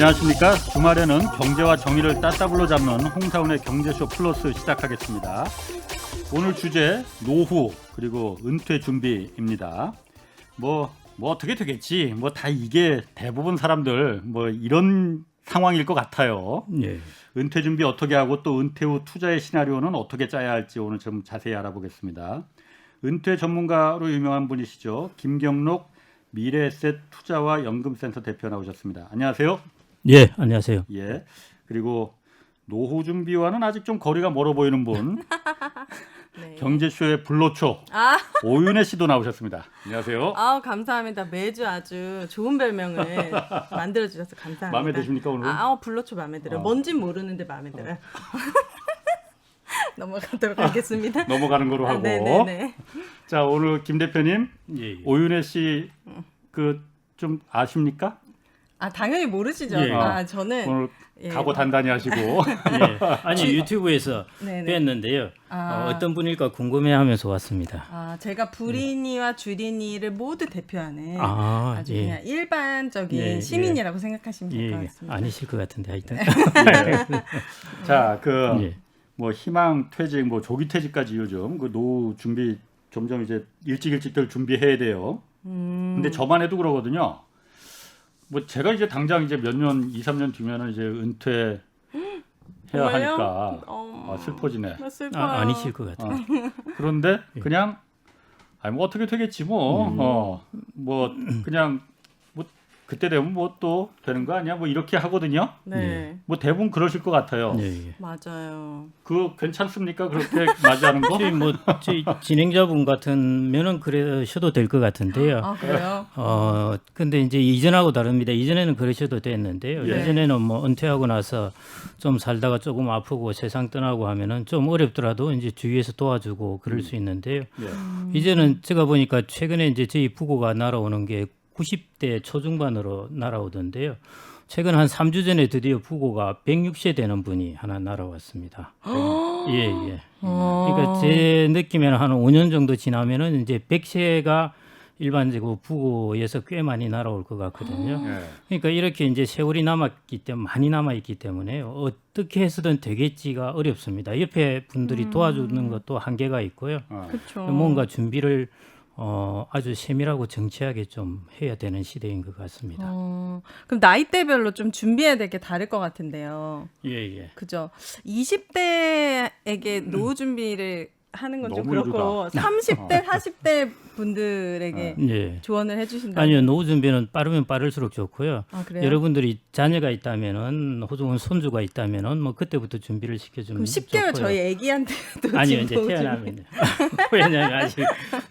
안녕하십니까. 주말에는 경제와 정의를 따따블로 잡는 홍사운의 경제쇼 플러스 시작하겠습니다. 오늘 주제 노후 그리고 은퇴 준비입니다. 뭐 어떻게 되겠지. 뭐 다 이게 대부분 사람들 뭐 이런 상황일 것 같아요. 예. 은퇴 준비 어떻게 하고 또 은퇴 후 투자의 시나리오는 어떻게 짜야 할지 오늘 좀 자세히 알아보겠습니다. 은퇴 전문가로 유명한 분이시죠. 김경록 미래에셋 투자와 연금센터 대표 나오셨습니다. 안녕하세요. 예, 안녕하세요. 예. 그리고 노후 준비와는 아직 좀 거리가 멀어 보이는 분. 네. 경제쇼의 불로초 오윤혜 씨도 나오셨습니다. 안녕하세요. 감사합니다. 매주 아주 좋은 별명을 만들어 주셔서 감사합니다. 마음에 드십니까 오늘? 불로초 마음에 들어요. 뭔진 모르는데 마음에 들어요. 넘어가도록 하겠습니다. 넘어가는 거로 하고. 네네네. 자, 오늘 김 대표님, 예. 오윤혜 씨 그 좀 아십니까? 당연히 모르시죠. 예. 저는 오늘 예. 각오 단단히 하시고. 예. 아니 유튜브에서 네네. 뵀는데요. 어떤 분일까 궁금해하면서 왔습니다. 제가 불인이와 주린이를 모두 대표하는 아, 아주 예. 그냥 일반적인 예, 예. 시민이라고 생각하시면 될 것 예, 같습니다. 아니실 것 같은데 하여튼. 자, 예. 뭐 희망 퇴직, 뭐 조기 퇴직까지 요즘 그 노후 준비 점점 이제 일찍들 준비해야 돼요. 근데 저만 해도 그러거든요. 뭐 제가 이제 당장 이제 몇 년, 2, 3년 뒤면은 이제 은퇴해야 정말요? 하니까 슬퍼지네. 슬퍼요. 아니실 것 같아요. 그런데 그냥 뭐 어떻게 되겠지 뭐. 뭐 그냥 뭐 그때 되면 뭐 또 되는 거 아니야? 뭐 이렇게 하거든요. 네. 뭐 대부분 그러실 것 같아요. 예, 예. 맞아요. 그거 괜찮습니까? 그렇게 맞이하는 거? 저희 진행자분 같으면은 그러셔도 될 것 같은데요. 그래요? 근데 이제 이전하고 다릅니다. 이전에는 그러셔도 됐는데요. 예. 예전에는 뭐 은퇴하고 나서 좀 살다가 조금 아프고 세상 떠나고 하면은 좀 어렵더라도 이제 주위에서 도와주고 그럴 수 있는데요. 예. 이제는 제가 보니까 최근에 이제 저희 부고가 날아오는 게 90대 초중반으로 날아오던데요. 최근 한 3주 전에 드디어 부고가 106세 되는 분이 하나 날아왔습니다. 예, 예. 그러니까 제 느낌에는 한 5년 정도 지나면은 이제 100세가 일반적으로 부고에서 꽤 많이 날아올 것 같거든요. 예. 그러니까 이렇게 이제 세월이 남았기 때문에 많이 남아 있기 때문에 어떻게 해서든 되겠지가 어렵습니다. 옆에 분들이 도와주는 것도 한계가 있고요. 그렇죠. 뭔가 준비를 아주 세밀하고 정치하게 좀 해야 되는 시대인 것 같습니다. 그럼 나이대별로 좀 준비해야 될 게 다를 것 같은데요. 예, 예. 그죠? 20대에게 노후 준비를 하는 건 좀 너무 그렇고 이르다. 30대, 40대 분들에게 예. 조언을 해주신다. 아니요, 노후 준비는 빠르면 빠를수록 좋고요. 그래요? 여러분들이 자녀가 있다면은 혹은 손주가 있다면은 뭐 그때부터 준비를 시켜주면 그럼 10개월 좋고요. 저희 애기한테도 아니요, 지금 이제 노후 태어나면 왜냐하면 아직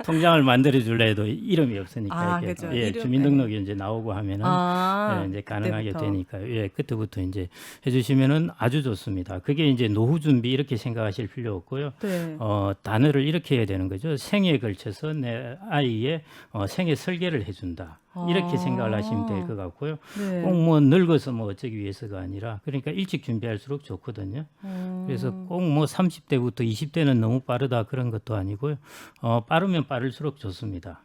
통장을 만들어 줄래 해도 이름이 없으니까 이게 그죠. 예, 이름, 주민등록이 이제 나오고 하면은 예, 이제 가능하게 그때부터. 되니까요. 예, 그때부터 이제 해주시면은 아주 좋습니다. 그게 이제 노후 준비 이렇게 생각하실 필요 없고요. 네. 단어를 이렇게 해야 되는 거죠. 생에 걸쳐서 내 아이의 생애 설계를 해준다. 이렇게 생각을 하시면 될 것 같고요. 네. 꼭 뭐 늙어서 뭐 어쩌기 위해서가 아니라 그러니까 일찍 준비할수록 좋거든요. 그래서 꼭 뭐 30대부터 20대는 너무 빠르다 그런 것도 아니고요. 빠르면 빠를수록 좋습니다.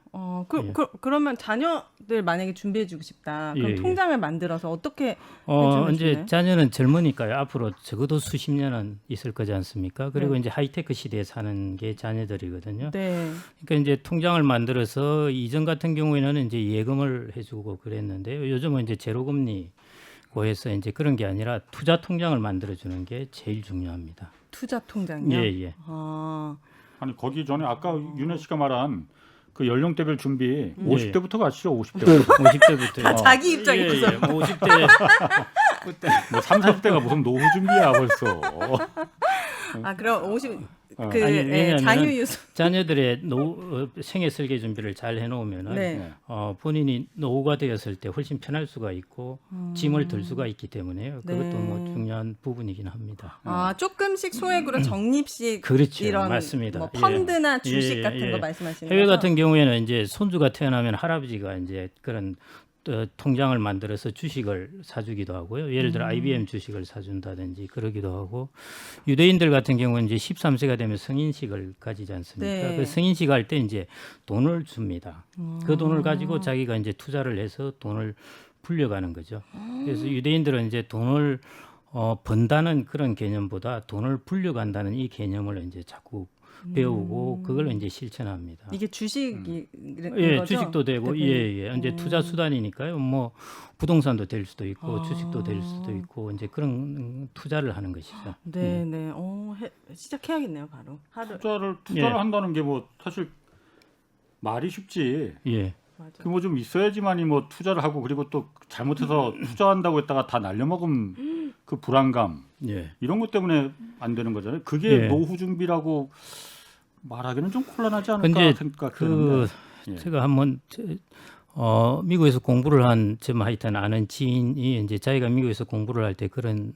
그러면 자녀들 만약에 준비해주고 싶다. 그럼 예, 통장을 만들어서 어떻게 해주면 이제 좋나요? 자녀는 젊으니까요. 앞으로 적어도 수십 년은 있을 거지 않습니까? 그리고 네. 이제 하이테크 시대에 사는 게 자녀들이거든요. 네. 그러니까 이제 통장을 만들어서 이전 같은 경우에는 이제 예금을 해주고 그랬는데요. 요즘은 이제 제로금리 고해서 이제 그런 게 아니라 투자 통장을 만들어주는 게 제일 중요합니다. 투자 통장이요? 예, 예. 아니 거기 전에 아까 윤혜 씨가 말한 그 연령대별 준비 예. 50대부터 가시죠. 50대부터. 50대부터. 자기 입장에서. 예, 50대. 뭐 3, 40대가 무슨 노후 준비야 벌써. 그럼 50 아니, 왜냐하면 장유유소. 자녀들의 생애 설계 준비를 잘 해놓으면은 네. 본인이 노후가 되었을 때 훨씬 편할 수가 있고 짐을 들 수가 있기 때문에요. 그것도 네. 뭐 중요한 부분이긴 합니다. 조금씩 소액으로 적립식 그렇죠. 이런 맞습니다. 뭐 펀드나 예. 주식 예, 같은 예. 거 말씀하시는 해외 거죠? 같은 경우에는 이제 손주가 태어나면 할아버지가 이제 그런 통장을 만들어서 주식을 사주기도 하고요. 예를 들어 IBM 주식을 사준다든지 그러기도 하고 유대인들 같은 경우는 이제 13세가 되면 성인식을 가지지 않습니까? 네. 그 성인식 할 때 이제 돈을 줍니다. 그 돈을 가지고 자기가 이제 투자를 해서 돈을 불려가는 거죠. 그래서 유대인들은 이제 돈을 번다는 그런 개념보다 돈을 불려간다는 이 개념을 이제 자꾸 배우고 그걸 이제 실천합니다. 이게 주식이 예, 거죠? 주식도 되고, 대표님? 예, 예. 이제 투자 수단이니까요. 뭐 부동산도 될 수도 있고, 주식도 될 수도 있고, 이제 그런 투자를 하는 것이죠. 네, 네. 시작해야겠네요, 바로. 하루. 투자를 예. 한다는 게 뭐 사실 말이 쉽지. 예, 맞아. 그 뭐 좀 있어야지만이 뭐 투자를 하고 그리고 또 잘못해서 투자한다고 했다가 다 날려먹으면 그 불안감 예. 이런 것 때문에 안 되는 거잖아요. 그게 예. 노후 준비라고 말하기는 좀 곤란하지 않을까 근데 생각되는데. 예. 제가 한번 미국에서 공부를 한 좀 하여튼 아는 지인이 이제 자기가 미국에서 공부를 할 때 그런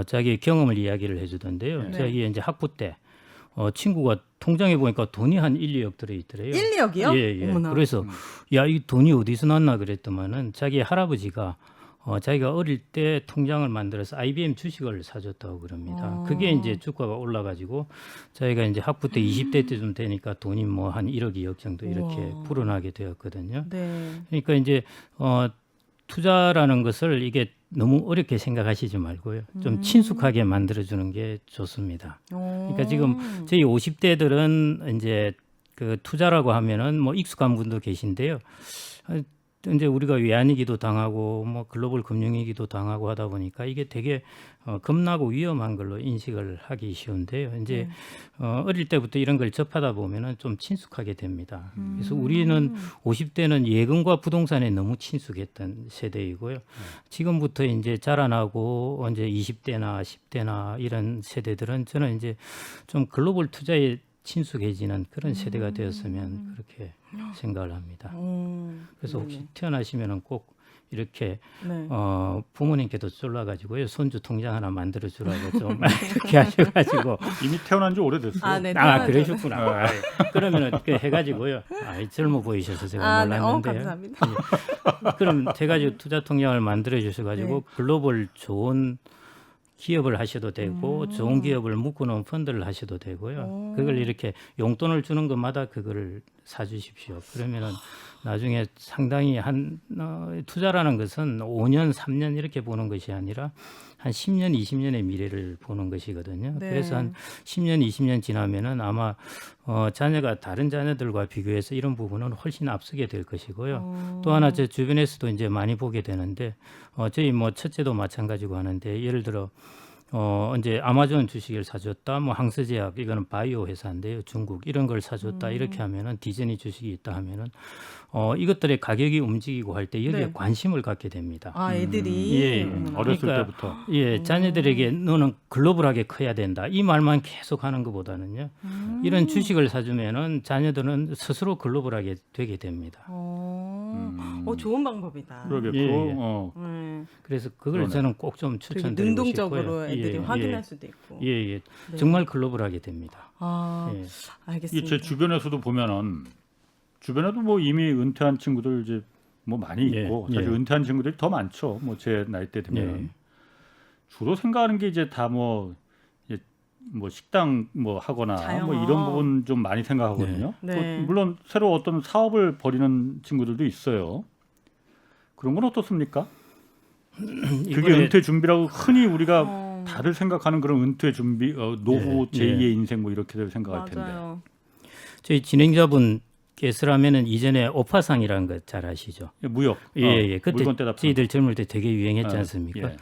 자기의 경험을 이야기를 해주던데요. 네. 자기 이제 학부 때 친구가 통장에 보니까 돈이 한 1, 2억 들어 있더래요. 1, 2억이요? 예, 예. 어머나. 그래서 야, 이 돈이 어디서 났나 그랬더만은 자기 할아버지가 자기가 어릴 때 통장을 만들어서 IBM 주식을 사줬다고 그럽니다. 그게 이제 주가가 올라가지고 자기가 이제 학부 때 20대 때쯤 되니까 돈이 뭐 한 1억, 2억 정도 이렇게 우와. 불어나게 되었거든요. 네. 그러니까 이제 투자라는 것을 이게 너무 어렵게 생각하시지 말고요. 좀 친숙하게 만들어주는 게 좋습니다. 그러니까 지금 저희 50대들은 이제 그 투자라고 하면은 뭐 익숙한 분도 계신데요. 이제 우리가 외환위기도 당하고 뭐 글로벌 금융위기도 당하고 하다 보니까 이게 되게 겁나고 위험한 걸로 인식을 하기 쉬운데요. 이제 어릴 때부터 이런 걸 접하다 보면은 좀 친숙하게 됩니다. 그래서 우리는 50대는 예금과 부동산에 너무 친숙했던 세대이고요. 지금부터 이제 자라나고 이제 20대나 10대나 이런 세대들은 저는 이제 좀 글로벌 투자에 친숙해지는 그런 세대가 되었으면 그렇게 생각을 합니다. 그래서 혹시 네네. 태어나시면은 꼭 이렇게 네. 부모님께도 쫄라가지고요 손주 통장 하나 만들어 주라고 좀 이렇게 하셔가지고 이미 태어난 지 오래됐어요. 아, 네. 그러셨구나. 그러면은 그 해가지고요. 젊어 보이셔서 제가 네. 몰랐는데요. 감사합니다. 그럼 해가지고 투자 통장을 만들어 주셔가지고 네. 글로벌 좋은 기업을 하셔도 되고 좋은 기업을 묶어놓은 펀드를 하셔도 되고요. 그걸 이렇게 용돈을 주는 것마다 그거를 사주십시오. 그러면은 나중에 상당히 투자라는 것은 5년, 3년 이렇게 보는 것이 아니라 한 10년, 20년의 미래를 보는 것이거든요. 네. 그래서 한 10년, 20년 지나면은 아마 자녀가 다른 자녀들과 비교해서 이런 부분은 훨씬 앞서게 될 것이고요. 또 하나 제 주변에서도 이제 많이 보게 되는데 저희 뭐 첫째도 마찬가지고 하는데 예를 들어 이제 아마존 주식을 사줬다, 뭐 항서제약 이거는 바이오 회사인데요, 중국 이런 걸 사줬다 이렇게 하면은 디즈니 주식이 있다 하면은 이것들의 가격이 움직이고 할 때 여기에 네. 관심을 갖게 됩니다. 아, 애들이 예, 어머나. 어렸을 그러니까 때부터. 예, 자녀들에게 너는 글로벌하게 커야 된다 이 말만 계속 하는 것보다는요, 이런 주식을 사주면은 자녀들은 스스로 글로벌하게 되게 됩니다. 좋은 방법이다. 그러게 예, 그거, 예. 네. 그래서 그걸 그러네. 저는 꼭 좀 되게 추천드리고 능동적으로 싶고요. 애들이 예, 확인할 수도 있고. 예, 예, 예. 네. 정말 글로벌하게 됩니다. 아, 예. 이게 알겠습니다. 제 주변에서도 보면은 주변에도 뭐 이미 은퇴한 친구들 이제 뭐 많이 예, 있고 사실 예. 은퇴한 친구들이 더 많죠. 뭐 제 나이 때 되면 예. 주로 생각하는 게 이제 다 뭐 식당 뭐 하거나 자영업. 뭐 이런 부분 좀 많이 생각하거든요. 네. 또 네. 물론 새로 어떤 사업을 벌이는 친구들도 있어요. 그런 건 어떻습니까? 그게 이번에 은퇴 준비라고 흔히 우리가 어, 다들 생각하는 그런 은퇴 준비, 노후 예, 제2의 예. 인생 뭐 이렇게들 생각할 텐데. 맞아요. 저희 진행자분께서라면은 이전에 오파상이라는 거 잘 아시죠? 무역, 예, 예. 그때 물건 대답. 저희들 젊을 때 되게 유행했지 않습니까? 예,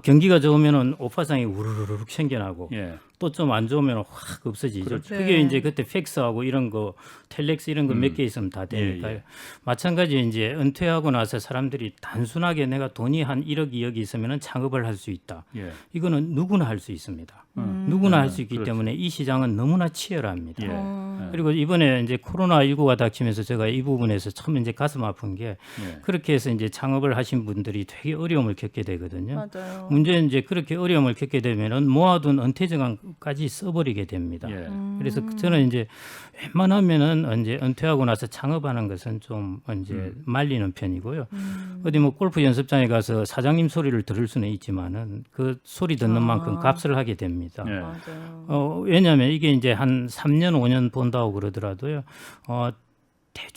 경기가 좋으면은 오파상이 우르르륵 생겨나고 예. 또 좀 안 좋으면 확 없어지죠. 그렇죠. 그게 네. 이제 그때 팩스하고 이런 거 텔렉스 이런 거 몇 개 있으면 다 되니까요. 예, 예. 마찬가지 이제 은퇴하고 나서 사람들이 단순하게 내가 돈이 한 1억, 2억이 있으면은 창업을 할 수 있다. 예. 이거는 누구나 할 수 있습니다. 누구나 할 수 있기 그렇죠. 때문에 이 시장은 너무나 치열합니다. 예. 그리고 이번에 이제 코로나19가 닥치면서 제가 이 부분에서 참 이제 가슴 아픈 게 예. 그렇게 해서 이제 창업을 하신 분들이 되게 어려움을 겪게 되거든요. 맞아요. 문제는 이제 그렇게 어려움을 겪게 되면은 모아둔 은퇴정까지 써버리게 됩니다. 예. 그래서 저는 이제 웬만하면은 이제 은퇴하고 나서 창업하는 것은 좀 이제 말리는 편이고요. 어디 뭐 골프 연습장에 가서 사장님 소리를 들을 수는 있지만은 그 소리 듣는 만큼 값을 하게 됩니다. 예. 맞아요. 왜냐하면 이게 이제 한 3년, 5년 본다고 그러더라도요.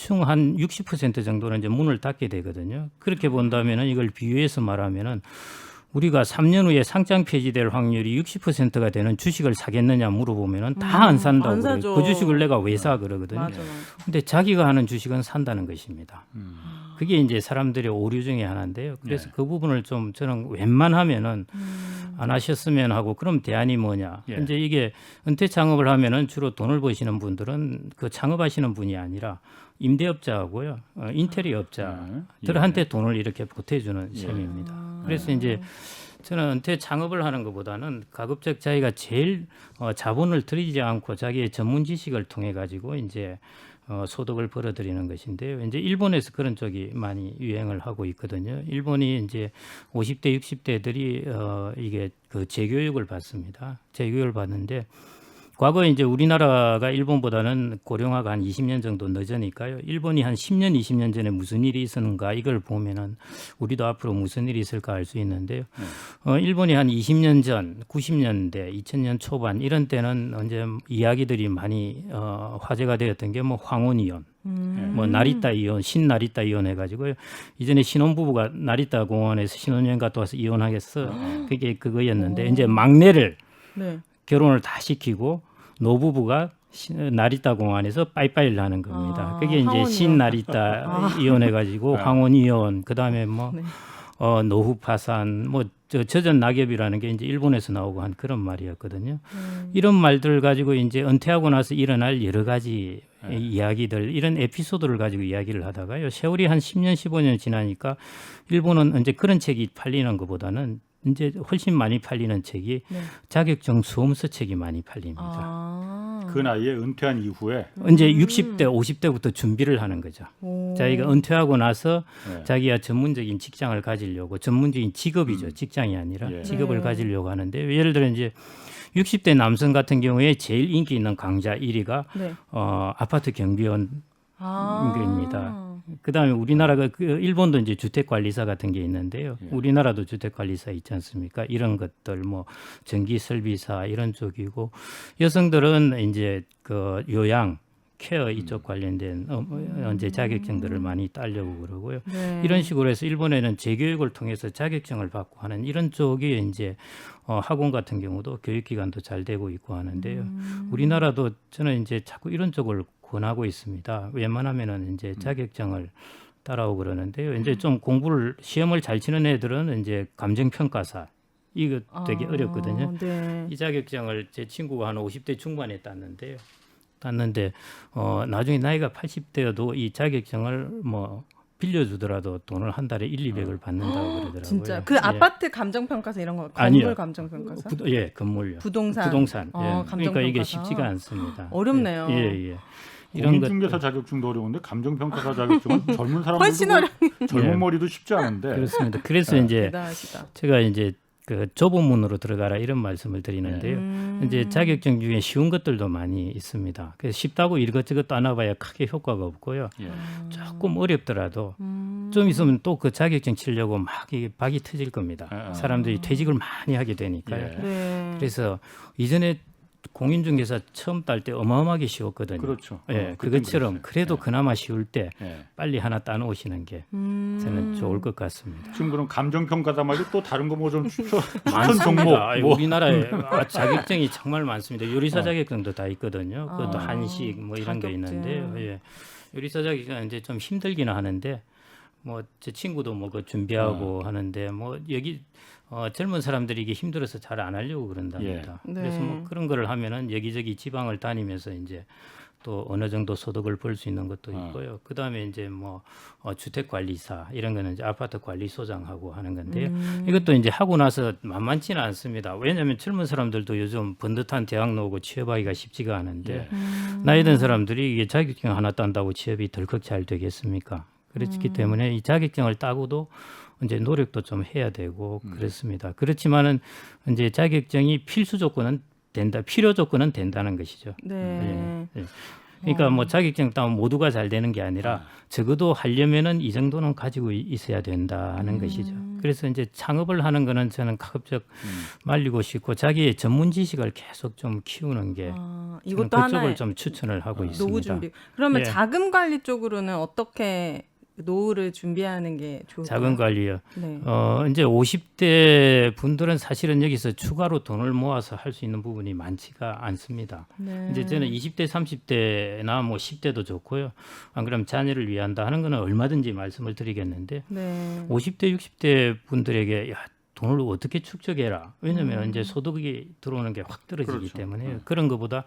대충 한 60% 정도는 이제 문을 닫게 되거든요. 그렇게 본다면은 이걸 비유해서 말하면은 우리가 3년 후에 상장 폐지될 확률이 60%가 되는 주식을 사겠느냐 물어보면은 다 안 산다고 안 그래요. 사죠. 그 주식을 내가 왜 사 그러거든요. 맞아. 근데 자기가 하는 주식은 산다는 것입니다. 그게 이제 사람들의 오류 중에 하나인데요. 그래서 네. 그 부분을 좀 저는 웬만하면은 안 하셨으면 하고 그럼 대안이 뭐냐. 예. 이제 이게 은퇴 창업을 하면은 주로 돈을 버시는 분들은 그 창업하시는 분이 아니라 임대업자하고요, 인테리어 업자들한테 돈을 이렇게 보태주는 셈입니다. 그래서 이제 저는 은퇴 창업을 하는 것보다는 가급적 자기가 제일 자본을 들이지 않고 자기의 전문 지식을 통해 가지고 이제 소득을 벌어들이는 것인데요. 이제 일본에서 그런 쪽이 많이 유행을 하고 있거든요. 일본이 이제 50대, 60대들이 이게 그 재교육을 받습니다. 재교육을 받는데 과거에 이제 우리나라가 일본보다는 고령화가 한 20년 정도 늦으니까요. 일본이 한 10년, 20년 전에 무슨 일이 있었는가 이걸 보면은 우리도 앞으로 무슨 일이 있을까 알 수 있는데요. 일본이 한 20년 전, 90년대, 2000년 초반 이런 때는 이제 이야기들이 많이 화제가 되었던 게 뭐 황혼 이혼, 뭐 나리타 이혼, 신나리타 이혼 해가지고요. 이전에 신혼부부가 나리타 공원에서 신혼여행 갔다 와서 이혼하겠어. 그게 그거였는데 이제 막내를 네. 결혼을 다 시키고 노부부가 나리타 공원에서 빠이빠이를 하는 겁니다. 그게 이제 황혼 신나리타 이혼해가지고 황혼 이혼, 그 다음에 뭐 네. 노후 파산, 뭐 저전 낙엽이라는 게 이제 일본에서 나오고 한 그런 말이었거든요. 이런 말들을 가지고 이제 은퇴하고 나서 일어날 여러 가지 이야기들, 이런 에피소드를 가지고 이야기를 하다가요. 세월이 한 10년, 15년 지나니까 일본은 이제 그런 책이 팔리는 것보다는 이제 훨씬 많이 팔리는 책이 네. 자격증 수험서 책이 많이 팔립니다. 그 나이에 은퇴한 이후에 이제 60대, 50대부터 준비를 하는 거죠. 오. 자기가 은퇴하고 나서 네. 자기가 전문적인 직장을 가지려고, 전문적인 직업이죠. 직장이 아니라 예. 직업을 네. 가지려고 하는데 예를 들어 이제 60대 남성 같은 경우에 제일 인기 있는 강좌 1위가 네. 아파트 경비원 아. 입니다. 그다음에 우리나라가 그 일본도 이제 주택관리사 같은 게 있는데요. 예. 우리나라도 주택관리사 있지 않습니까? 이런 것들 뭐 전기설비사 이런 쪽이고 여성들은 이제 그 요양 케어 이쪽 관련된 이제 자격증들을 많이 따려고 그러고요. 네. 이런 식으로 해서 일본에는 재교육을 통해서 자격증을 받고 하는 이런 쪽이 이제 학원 같은 경우도 교육기관도 잘 되고 있고 하는데요. 우리나라도 저는 이제 자꾸 이런 쪽을 권하고 있습니다. 웬만하면은 이제 자격증을 따라오고 그러는데요. 이제 좀 공부를 시험을 잘 치는 애들은 이제 감정평가사 이거 되게 어렵거든요. 네. 이 자격증을 제 친구가 한 50대 중반에 땄는데 나중에 나이가 80대여도 이 자격증을 뭐 빌려주더라도 돈을 한 달에 200을 받는다고 그러더라고요. 진짜 그 예. 아파트 감정평가사 이런 거 아니요. 건물 감정평가사 예, 건물요. 부동산 부동산. 예. 그러니까 감정평가사. 이게 쉽지가 않습니다. 어렵네요. 예. 이런 것 공인중개사 자격증도 어려운데 감정평가사 자격증은 젊은 훨씬 사람들도 젊은 예. 머리도 쉽지 않은데 그렇습니다. 그래서 이제 대단하시다. 제가 이제 그 좁은 문으로 들어가라 이런 말씀을 드리는데요. 이제 자격증 중에 쉬운 것들도 많이 있습니다. 그래서 쉽다고 이것저것 따놔봐야 크게 효과가 없고요. 예. 조금 어렵더라도 좀 있으면 또 그 자격증 치려고 막 이게 박이 터질 겁니다. 사람들이 퇴직을 많이 하게 되니까요. 예. 네. 그래서 이전에 공인중개사 처음 딸 때 어마어마하게 쉬웠거든요. 그렇죠. 예, 그땐 그것처럼 그랬어요. 그래도 그나마 쉬울 때 예. 빨리 하나 따놓으시는 게 저는 좋을 것 같습니다. 지금 그럼 감정평가사 말고 또 다른 거 뭐 좀 추천 많습니다. 종목 아이, 뭐 우리나라에 자격증이 정말 많습니다. 요리사 자격증도 다 있거든요. 그것도 한식 뭐 이런 게 자격증. 있는데요. 예. 요리사 자격증은 이제 좀 힘들기는 하는데 뭐 제 친구도 뭐 그 준비하고 하는데 뭐 여기 젊은 사람들이 이게 힘들어서 잘 안 하려고 그런답니다. 예. 그래서 네. 뭐 그런 거를 하면은 여기저기 지방을 다니면서 이제 또 어느 정도 소득을 벌 수 있는 것도 있고요. 그 다음에 이제 뭐 주택 관리사 이런 거는 이제 아파트 관리소장하고 하는 건데요. 이것도 이제 하고 나서 만만치는 않습니다. 왜냐하면 젊은 사람들도 요즘 번듯한 대학 나오고 취업하기가 쉽지가 않은데 나이 든 사람들이 이게 자격증 하나 딴다고 취업이 덜컥 잘 되겠습니까? 그렇기 때문에 이 자격증을 따고도 이제 노력도 좀 해야 되고 그렇습니다. 그렇지만은 이제 자격증이 필수 조건은 된다, 필요 조건은 된다는 것이죠. 네. 예. 그러니까 뭐 자격증 따면 모두가 잘 되는 게 아니라 적어도 하려면은 이 정도는 가지고 있어야 된다는 것이죠. 그래서 이제 창업을 하는 거는 저는 가급적 말리고 싶고 자기의 전문 지식을 계속 좀 키우는 게 이것도 그쪽을 하나의 좀 추천을 하고 있습니다. 노후 준비. 그러면 예. 자금 관리 쪽으로는 어떻게 노후를 준비하는 게 좋을까요? 자금 관리요. 네. 이제 50대 분들은 사실은 여기서 추가로 돈을 모아서 할 수 있는 부분이 많지가 않습니다. 네. 이제 저는 20대, 30대나 뭐 10대도 좋고요. 안 그러면 자녀를 위한다 하는 거는 얼마든지 말씀을 드리겠는데 네. 50대, 60대 분들에게 야, 돈을 어떻게 축적해라. 왜냐하면 이제 소득이 들어오는 게 확 떨어지기 그렇죠. 때문에 그런 것보다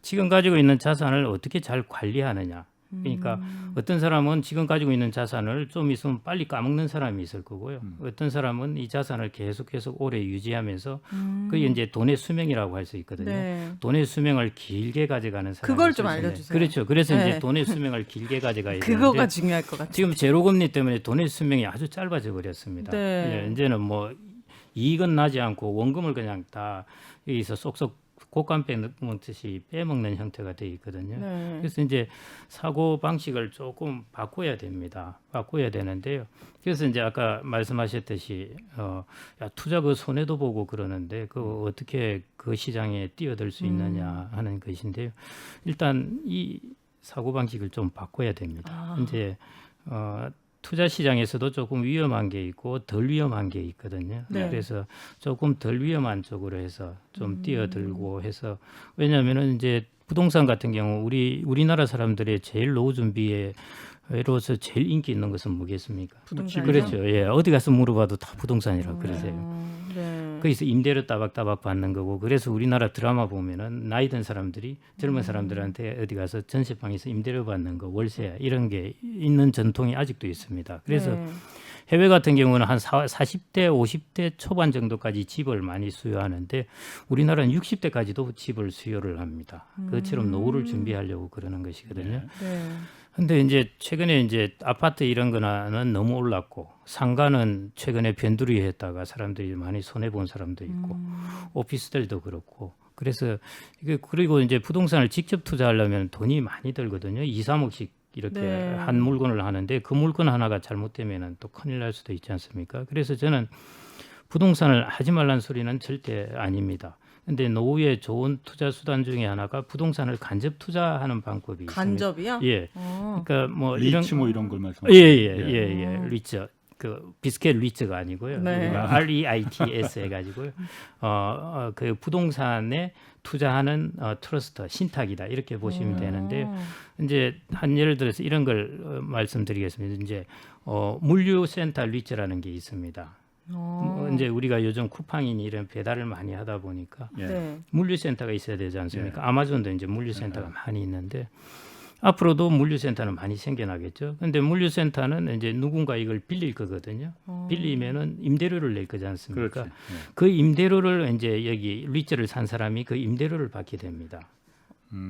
지금 가지고 있는 자산을 어떻게 잘 관리하느냐. 그러니까 어떤 사람은 지금 가지고 있는 자산을 좀 있으면 빨리 까먹는 사람이 있을 거고요. 어떤 사람은 이 자산을 계속해서 오래 유지하면서 그게 이제 돈의 수명이라고 할 수 있거든요. 네. 돈의 수명을 길게 가져가는 사람이 그걸 좀 있을 텐데. 알려주세요. 그렇죠. 그래서 네. 이제 돈의 수명을 길게 가져가야 그거가 되는데 중요할 것 같아요. 지금 제로금리 때문에 돈의 수명이 아주 짧아져 버렸습니다. 네. 예, 이제는 뭐 이익은 나지 않고 원금을 그냥 다 여기서 쏙쏙 곶감 빼먹듯이 빼먹는 형태가 되어 있거든요. 네. 그래서 이제 사고 방식을 조금 바꿔야 됩니다. 바꿔야 되는데요. 그래서 이제 아까 말씀하셨듯이 야, 투자 그 손해도 보고 그러는데 그 어떻게 그 시장에 뛰어들 수 있느냐 하는 것인데요. 일단 이 사고 방식을 좀 바꿔야 됩니다. 이제 투자 시장에서도 조금 위험한 게 있고 덜 위험한 게 있거든요. 네. 그래서 조금 덜 위험한 쪽으로 해서 좀 뛰어들고 해서 왜냐하면은 이제 부동산 같은 경우 우리나라 사람들의 제일 노후 준비로서 제일 인기 있는 것은 뭐겠습니까? 부동산이요? 그렇죠. 예, 어디 가서 물어봐도 다 부동산이라고 그러세요. 네. 거기서 임대료 따박따박 받는 거고 그래서 우리나라 드라마 보면은 나이 든 사람들이 젊은 사람들한테 어디 가서 전세방에서 임대료 받는 거 월세 이런 게 있는 전통이 아직도 있습니다. 그래서 네. 해외 같은 경우는 한 40대, 50대 초반 정도까지 집을 많이 수요하는데 우리나라는 60대까지도 집을 수요를 합니다. 그것처럼 노후를 준비하려고 그러는 것이거든요. 네. 근데 이제 최근에 이제 아파트 이런 거는 너무 올랐고 상가는 최근에 변두리했다가 사람들이 많이 손해 본 사람도 있고 오피스텔도 그렇고 그래서 이게 그리고 이제 부동산을 직접 투자하려면 돈이 많이 들거든요. 2, 3억씩 이렇게 네. 한 물건을 하는데 그 물건 하나가 잘못되면은 또 큰일 날 수도 있지 않습니까? 그래서 저는 부동산을 하지 말라는 소리는 절대 아닙니다. 근데 노후에 좋은 투자 수단 중에 하나가 부동산을 간접 투자하는 방법이 간접이요? 있습니다. 예. 그러니까 뭐 이런 리츠 뭐 이런 걸 말씀하시는 예예예 리츠 그 비스켓 리츠가 아니고요. 네. 우리가 REITS 해가지고요. 그 부동산에 투자하는 트러스트 신탁이다 이렇게 보시면 되는데 이제 한 예를 들어서 이런 걸 말씀드리겠습니다. 이제 물류센터 리츠라는 게 있습니다. 이제 우리가 요즘 쿠팡이니 이런 배달을 많이 하다 보니까 예. 네. 물류센터가 있어야 되지 않습니까? 아마존도 이제 물류센터가 많이 있는데 앞으로도 물류센터는 많이 생겨나겠죠. 근데 물류센터는 이제 누군가 이걸 빌릴 거거든요. 빌리면은 임대료를 낼 거지 않습니까? 그렇지. 그 임대료를 이제 여기 리츠를 산 사람이 그 임대료를 받게 됩니다.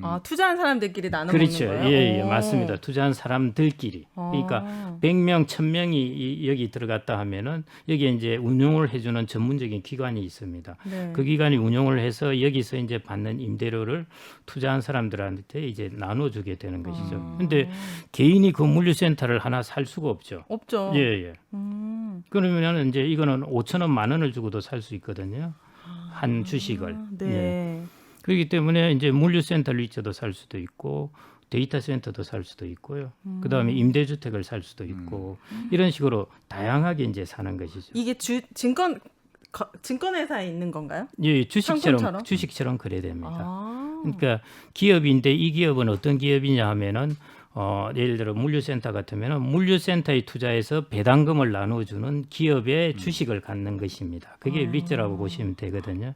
아, 투자한 사람들끼리 나눠 그렇죠. 먹는 거예요? 예, 오. 맞습니다. 투자한 사람들끼리. 그러니까 100명, 1000명이 여기 들어갔다 하면은 여기에 이제 운용을 해주는 전문적인 기관이 있습니다. 네. 그 기관이 운용을 해서 여기서 이제 받는 임대료를 투자한 사람들한테 이제 나눠주게 되는 것이죠. 근데 개인이 그 물류센터를 하나 살 수가 없죠. 없죠. 예, 예. 그러면은 이제 이거는 5,000원, 10,000원을 주고도 살 수 있거든요. 한 주식을. 네. 예. 그렇기 때문에 이제 물류센터 리츠도 살 수도 있고 데이터 센터도 살 수도 있고요. 그다음에 임대주택을 살 수도 있고 이런 식으로 다양하게 이제 사는 것이죠. 이게 증권회사에 있는 건가요? 예, 주식처럼 상품처럼? 주식처럼 거래됩니다. 아. 그러니까 기업인데 이 기업은 어떤 기업이냐 하면은 예를 들어 물류센터 같으면은 물류센터에 투자해서 배당금을 나눠주는 기업의 주식을 갖는 것입니다. 그게 리츠라고 보시면 되거든요.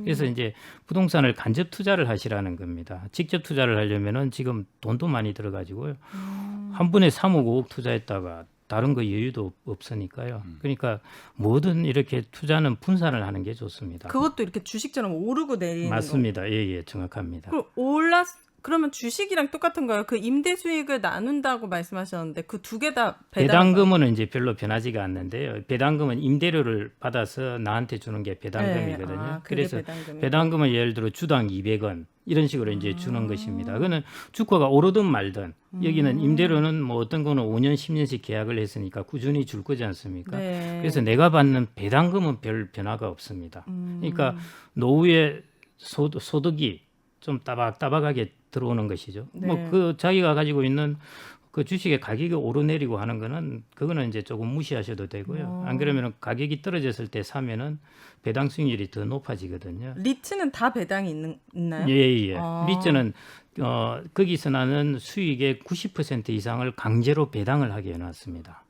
그래서 이제 부동산을 간접 투자를 하시라는 겁니다. 직접 투자를 하려면은 지금 돈도 많이 들어가지고요. 한 번에 3억, 5억 투자했다가 다른 거 여유도 없으니까요. 그러니까 뭐든 이렇게 투자는 분산을 하는 게 좋습니다. 그것도 이렇게 주식처럼 오르고 내리는 맞습니다. 예, 예, 정확합니다. 거. 그럼 그러면 주식이랑 똑같은 거예요? 그 임대 수익을 나눈다고 말씀하셨는데 그 두 개 다 배당금은 이제 별로 변하지가 않는데요. 배당금은 임대료를 받아서 나한테 주는 게 배당금이거든요. 네. 그게 그래서 배당금이에요. 배당금은 예를 들어 주당 200원 이런 식으로 이제 주는 것입니다. 그거는 주가가 오르든 말든 여기는 임대료는 뭐 어떤 거는 5년, 10년씩 계약을 했으니까 꾸준히 줄 거지 않습니까? 네. 그래서 내가 받는 배당금은 별 변화가 없습니다. 그러니까 노후에 소득이 좀 따박따박하게 들어오는 것이죠. 네. 뭐 그 자기가 가지고 있는 그 주식의 가격이 오르내리고 하는 거는 그거는 이제 조금 무시하셔도 되고요. 안 그러면 가격이 떨어졌을 때 사면은 배당 수익률이 더 높아지거든요. 리츠는 다 배당이 있나요? 예. 아. 리츠는 거기서 나는 수익의 90% 이상을 강제로 배당을 하게 해놨습니다.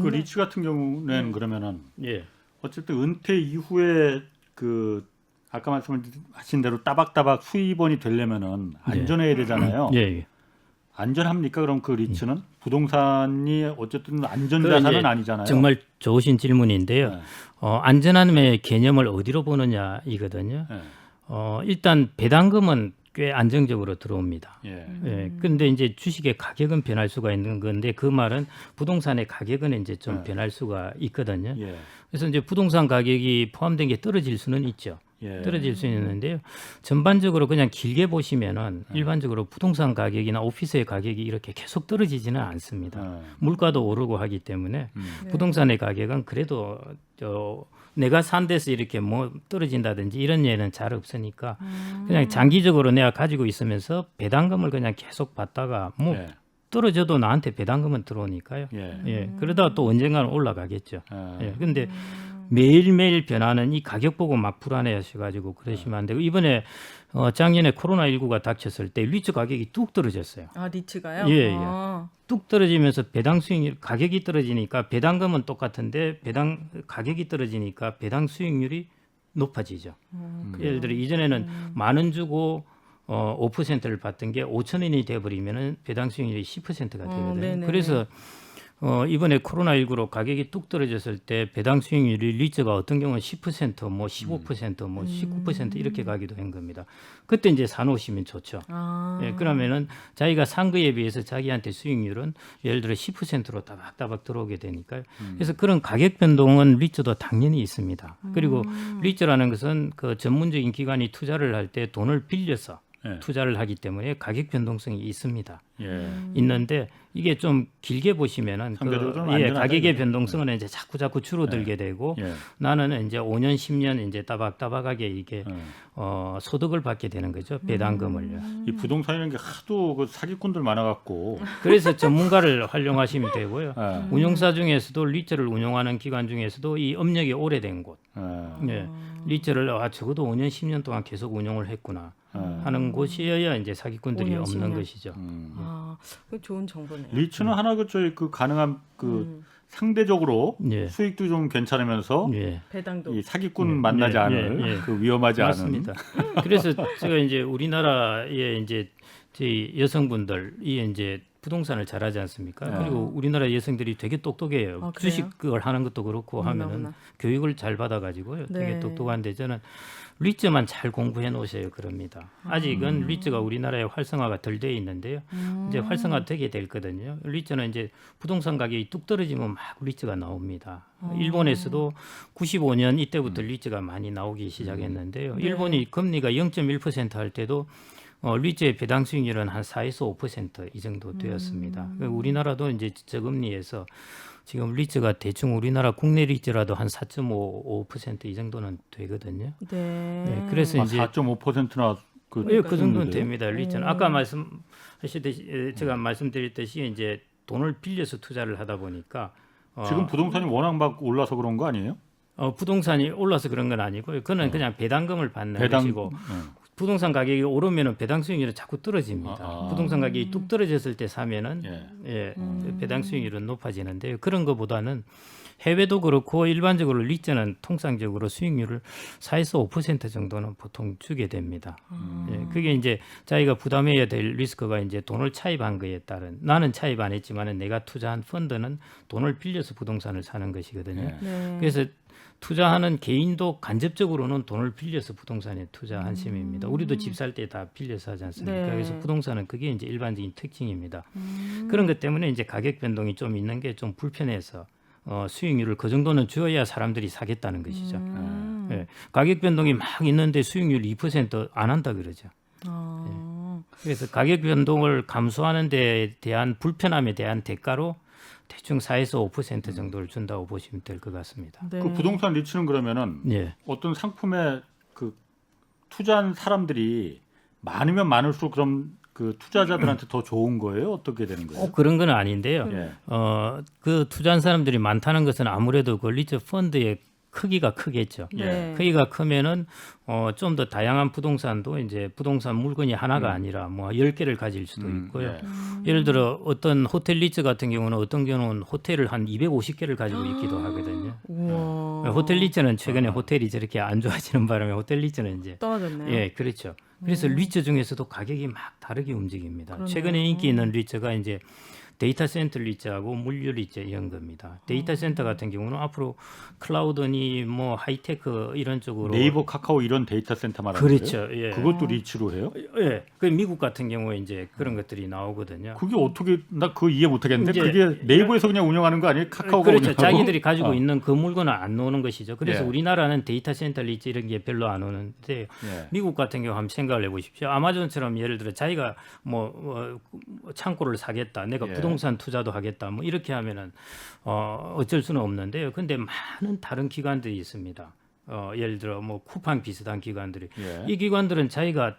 그 리츠 같은 경우는 그러면은 예. 어쨌든 은퇴 이후에 그 아까 말씀하신 대로 따박따박 수입원이 되려면은 안전해야 되잖아요. 예. 안전합니까? 그럼 그 리츠는 부동산이 어쨌든 그 안전자산은 이제 아니잖아요. 정말 좋으신 질문인데요. 네. 안전함의 개념을 어디로 보느냐 이거든요. 네. 일단 배당금은 꽤 안정적으로 들어옵니다. 예. 예. 근데 이제 주식의 가격은 변할 수가 있는 건데 그 말은 부동산의 가격은 이제 좀 네. 변할 수가 있거든요. 예. 그래서 이제 부동산 가격이 포함된 게 떨어질 수는 있죠. 예. 떨어질 수 있는데요. 전반적으로 그냥 길게 보시면은 일반적으로 부동산 가격이나 오피스의 가격이 이렇게 계속 떨어지지는 않습니다. 물가도 오르고 하기 때문에 부동산의 가격은 그래도 내가 산 데서 이렇게 뭐 떨어진다든지 이런 예는 잘 없으니까 그냥 장기적으로 내가 가지고 있으면서 배당금을 그냥 계속 받다가 뭐 예. 떨어져도 나한테 배당금은 들어오니까요. 예. 예, 그러다가 또 언젠가는 올라가겠죠. 아. 예, 근데 매일매일 변하는 이 가격 보고 막 불안해하셔가지고 그러시면 안 되고 이번에 작년에 코로나19가 닥쳤을 때 리츠 가격이 뚝 떨어졌어요. 아 리츠가요? 예. 아. 뚝 떨어지면서 배당 수익률 가격이 떨어지니까 배당금은 똑같은데 배당 가격이 떨어지니까 배당 수익률이 높아지죠. 예를 들어 이전에는 10,000원 주고 5%를 받던 게 5,000원이 돼버리면은 배당 수익률이 10%가 되거든요. 네네네. 그래서 이번에 코로나19로 가격이 뚝 떨어졌을 때 배당 수익률이 리츠가 어떤 경우는 10%, 뭐 15%, 뭐 19% 이렇게 가기도 한 겁니다. 그때 이제 사놓으시면 좋죠. 아. 예, 그러면은 자기가 산 거에 비해서 자기한테 수익률은 예를 들어 10%로 따박따박 들어오게 되니까요. 그래서 그런 가격 변동은 리츠도 당연히 있습니다. 그리고 리츠라는 것은 그 전문적인 기관이 투자를 할 때 돈을 빌려서 예. 투자를 하기 때문에 가격 변동성이 있습니다. 예. 있는데 이게 좀 길게 보시면은 상대적으로는 가격의 안전하다, 이거죠. 변동성은 이제 자꾸 줄어들게 되고 예. 나는 이제 5년, 10년 이제 따박따박하게 이게 예. 소득을 받게 되는 거죠. 배당금을요. 이 부동산이라는 게 하도 그 사기꾼들 많아갖고 그래서 전문가를 활용하시면 되고요. 예. 운용사 중에서도 리츠를 운용하는 기관 중에서도 이 업력이 오래된 곳, 예. 예, 리츠를 적어도 5년, 10년 동안 계속 운용을 했구나 하는 곳이어야 이제 사기꾼들이 5년, 없는 10년. 것이죠. 아, 그 좋은 정보네요. 리츠는 하나 그 가능한 그 상대적으로 예. 수익도 좀 괜찮으면서 예. 배당도. 이 사기꾼 만나지 예, 않을 예, 예. 그 위험하지 맞습니다. 그래서 제가 이제 우리나라에 이제 저희 여성분들이 이제 부동산을 잘하지 않습니까? 네. 그리고 우리나라 여성들이 되게 똑똑해요. 아, 그래요? 주식을 하는 것도 그렇고 하면은 어머나. 교육을 잘 받아가지고요. 되게 네. 똑똑한데 저는 리츠만 잘 공부해 놓으셔요. 그럽니다. 아직은 리츠가 우리나라에 활성화가 덜 돼 있는데요. 이제 활성화 되게 될 거든요. 리츠는 이제 부동산 가격이 뚝 떨어지면 막 리츠가 나옵니다. 일본에서도 95년 이때부터 리츠가 많이 나오기 시작했는데요. 네. 일본이 금리가 0.1% 할 때도 리츠의 배당 수익률은 한 4에서 5% 이 정도 되었습니다. 우리나라도 이제 저금리에서 지금 리츠가 대충 우리나라 국내 리츠라도 한 4.5% 이 정도는 되거든요. 네. 네, 그래서 이제 4.5%나 그 예, 그 정도는 정도인데요? 됩니다. 리츠는 아까 말씀하셨듯이 제가 말씀드렸듯이 이제 돈을 빌려서 투자를 하다 보니까 지금 부동산이 워낙 막 올라서 그런 거 아니에요? 부동산이 올라서 그런 건 아니고요. 그는 그냥 배당금을 받는 배당 것이고 부동산 가격이 오르면은 배당 수익률은 자꾸 떨어집니다. 아. 부동산 가격이 뚝 떨어졌을 때 사면은 예. 배당 수익률은 높아지는데요. 그런 것보다는 해외도 그렇고 일반적으로 리츠는 통상적으로 수익률을 4에서 5% 정도는 보통 주게 됩니다. 예, 그게 이제 자기가 부담해야 될 리스크가 이제 돈을 차입한 거에 따른 나는 차입 안 했지만은 내가 투자한 펀드는 돈을 빌려서 부동산을 사는 것이거든요. 예. 네. 그래서 투자하는 개인도 간접적으로는 돈을 빌려서 부동산에 투자한 셈입니다. 우리도 집 살 때 다 빌려서 하지 않습니까? 네. 그래서 부동산은 그게 이제 일반적인 특징입니다. 그런 것 때문에 이제 가격 변동이 좀 있는 게 좀 불편해서 수익률을 그 정도는 줘야 사람들이 사겠다는 것이죠. 예, 가격 변동이 막 있는데 수익률 2%안 한다 그러죠. 그래서 가격 변동을 감수하는 데 대한 불편함에 대한 대가로 대충 4에서 5% 정도를 준다고 보시면 될 것 같습니다. 네. 그 부동산 리츠는 그러면은 예. 어떤 상품에 그 투자한 사람들이 많으면 많을수록 그럼 그 투자자들한테 더 좋은 거예요? 어떻게 되는 거예요? 그런 건 아닌데요. 예. 그 투자한 사람들이 많다는 것은 아무래도 그 리츠 펀드의 크기가 크겠죠. 네. 크기가 크면은 좀 더 다양한 부동산도 이제 부동산 물건이 하나가 아니라 뭐 10개를 가질 수도 있고요. 예. 예를 들어 어떤 호텔 리츠 같은 경우는 어떤 경우는 호텔을 한 250개를 가지고 있기도 하거든요. 우와. 호텔 리츠는 최근에 호텔이 저렇게 안 좋아지는 바람에 호텔 리츠는 이제 떨어졌네요. 예, 그렇죠. 그래서 리츠 중에서도 가격이 막 다르게 움직입니다. 그러네요. 최근에 인기 있는 리츠가 이제 데이터 센터 리츠하고 물류 리츠 이런 겁니다. 데이터 센터 같은 경우는 앞으로 클라우드니 뭐 하이테크 이런 쪽으로 네이버, 카카오 이런 데이터 센터 말하는 그렇죠. 거예요? 예. 그것도 리츠로 해요? 예. 그 미국 같은 경우에 이제 그런 것들이 나오거든요. 그게 어떻게 나 그거 이해 못 하겠는데 이제 그게 네이버에서 그냥 운영하는 거 아니에요? 카카오가 그렇죠. 운영하고? 자기들이 가지고 있는 그 물건을 안 놓는 것이죠. 그래서 예. 우리나라는 데이터 센터 리츠 이런 게 별로 안 오는데 예. 미국 같은 경우 한번 생각을 해보십시오. 아마존처럼 예를 들어 자기가 뭐 창고를 사겠다, 내가 예. 부동산 투자도 하겠다, 뭐 이렇게 하면은 어쩔 수는 없는데요. 근데 많은 다른 기관들이 있습니다. 예를 들어 뭐 쿠팡 비슷한 기관들이 예. 이 기관들은 자기가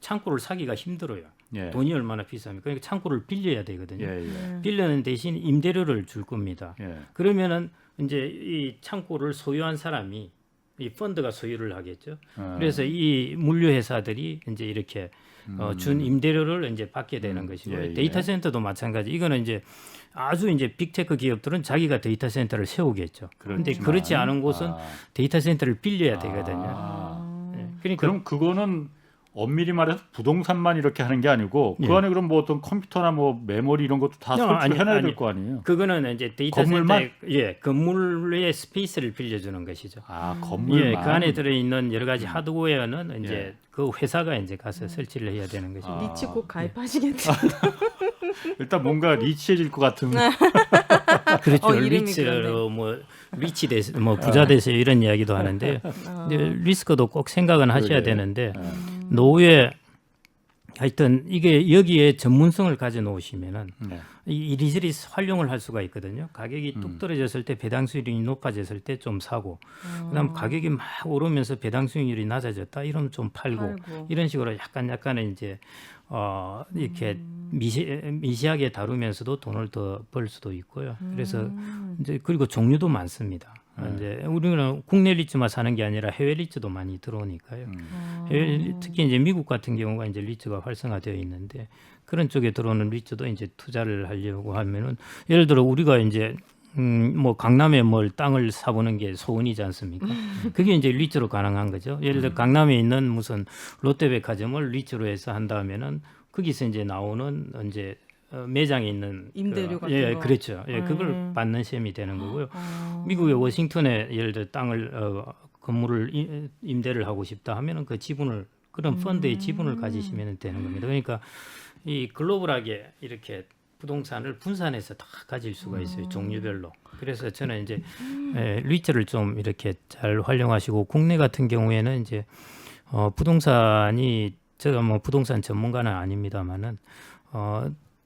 창고를 사기가 힘들어요. 예. 돈이 얼마나 비쌉니까? 그러니까 창고를 빌려야 되거든요. 예. 예. 빌려는 대신 임대료를 줄 겁니다. 예. 그러면은 이제 이 창고를 소유한 사람이 이 펀드가 소유를 하겠죠. 그래서 이 물류 회사들이 이제 이렇게 준 임대료를 이제 받게 되는 것이고 예, 예. 데이터 센터도 마찬가지. 이거는 이제 아주 이제 빅테크 기업들은 자기가 데이터 센터를 세우겠죠. 그런데 그렇지만, 그렇지 않은 곳은 아. 데이터 센터를 빌려야 되거든요. 아. 예. 그러니까 그럼 그거는 엄밀히 말해서 부동산만 이렇게 하는 게 아니고 그 예. 안에 그럼 뭐 어떤 컴퓨터나 뭐 메모리 이런 것도 다 설치해놔야 될 거 아니에요? 그거는 이제 데이터 건물만? 센터의 건물의 스페이스를 빌려주는 것이죠. 아 건물만. 예, 그 안에 들어 있는 여러 가지 하드웨어는 이제 예. 그 회사가 이제 가서 설치를 해야 되는 것이죠. 아. 리치 꼭 가입하시겠죠. 일단 뭔가 리치해질 것 같은. 그렇죠. 이름이 리츠로 뭐 리치 돼서 뭐 부자 돼서 이런 이야기도 하는데 이제 리스크도 꼭 생각은 하셔야 그러게. 되는데 노후에 하여튼 이게 여기에 전문성을 가져 놓으시면은 네. 이리저리 활용을 할 수가 있거든요. 가격이 뚝 떨어졌을 때 배당 수익률이 높아졌을 때 좀 사고, 그다음 가격이 막 오르면서 배당 수익률이 낮아졌다 이러면 좀 팔고 이런 식으로 약간의 이제 이렇게 미시하게 다루면서도 돈을 더 벌 수도 있고요. 그래서 이제 그리고 종류도 많습니다. 이제 우리는 국내 리츠만 사는 게 아니라 해외 리츠도 많이 들어오니까요. 특히 이제 미국 같은 경우가 이제 리츠가 활성화되어 있는데 그런 쪽에 들어오는 리츠도 이제 투자를 하려고 하면은 예를 들어 우리가 이제 뭐 강남에 뭘 땅을 사보는 게 소원이지 않습니까? 그게 이제 리츠로 가능한 거죠. 예를 들어 강남에 있는 무슨 롯데백화점을 리츠로 해서 한다면은 거기서 이제 나오는 이제 매장에 있는 임대료 같은 예, 거. 그렇죠. 예, 그걸 받는 셈이 되는 거고요. 미국의 워싱턴에 예를 들어 땅을 건물을 임대를 하고 싶다 하면은 그 지분을 그런 펀드의 지분을 가지시면 되는 겁니다. 그러니까 이 글로벌하게 이렇게 부동산을 분산해서 다 가질 수가 있어요. 종류별로. 그래서 저는 이제 리츠를 좀 이렇게 잘 활용하시고 국내 같은 경우에는 이제 부동산이 제가 뭐 부동산 전문가는 아닙니다만은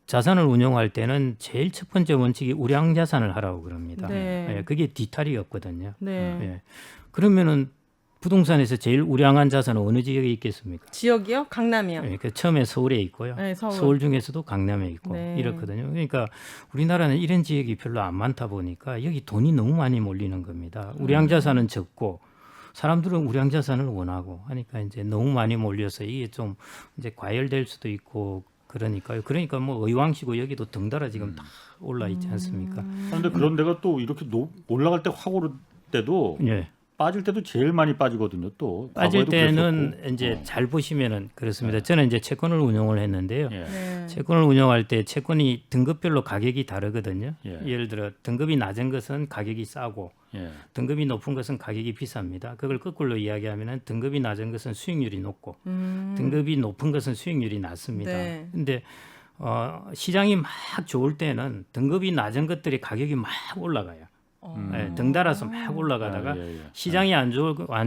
자산을 운용할 때는 제일 첫 번째 원칙이 우량 자산을 하라고 그럽니다. 네. 예, 그게 뒤탈이 없거든요. 네. 예. 그러면은 부동산에서 제일 우량한 자산은 어느 지역에 있겠습니까? 지역이요? 강남이요. 예, 그 처음에 서울에 있고요. 네, 서울. 서울 중에서도 강남에 있고 네. 이렇거든요. 그러니까 우리나라는 이런 지역이 별로 안 많다 보니까 여기 돈이 너무 많이 몰리는 겁니다. 우량 자산은 적고 사람들은 우량 자산을 원하고 하니까 이제 너무 많이 몰려서 이게 좀 이제 과열될 수도 있고 그러니까요. 그러니까 뭐 의왕시고 여기도 덩달아 지금 다 올라 있지 않습니까? 그런데 그런 데가 또 이렇게 올라갈 때 확 오를 때도 예. 빠질 때도 제일 많이 빠지거든요. 또 빠질 과거에도 때는 그랬었고. 이제 잘 보시면은 그렇습니다. 저는 이제 채권을 운용을 했는데요. 예. 네. 채권을 운용할 때 채권이 등급별로 가격이 다르거든요. 예. 예를 들어 등급이 낮은 것은 가격이 싸고 예. 등급이 높은 것은 가격이 비쌉니다. 그걸 거꾸로 이야기하면은 등급이 낮은 것은 수익률이 높고 등급이 높은 것은 수익률이 낮습니다. 네. 근데 시장이 막 좋을 때는 등급이 낮은 것들이 가격이 막 올라가요. 네, 등달아서 막 올라가다가 아, 예, 예. 시장이 안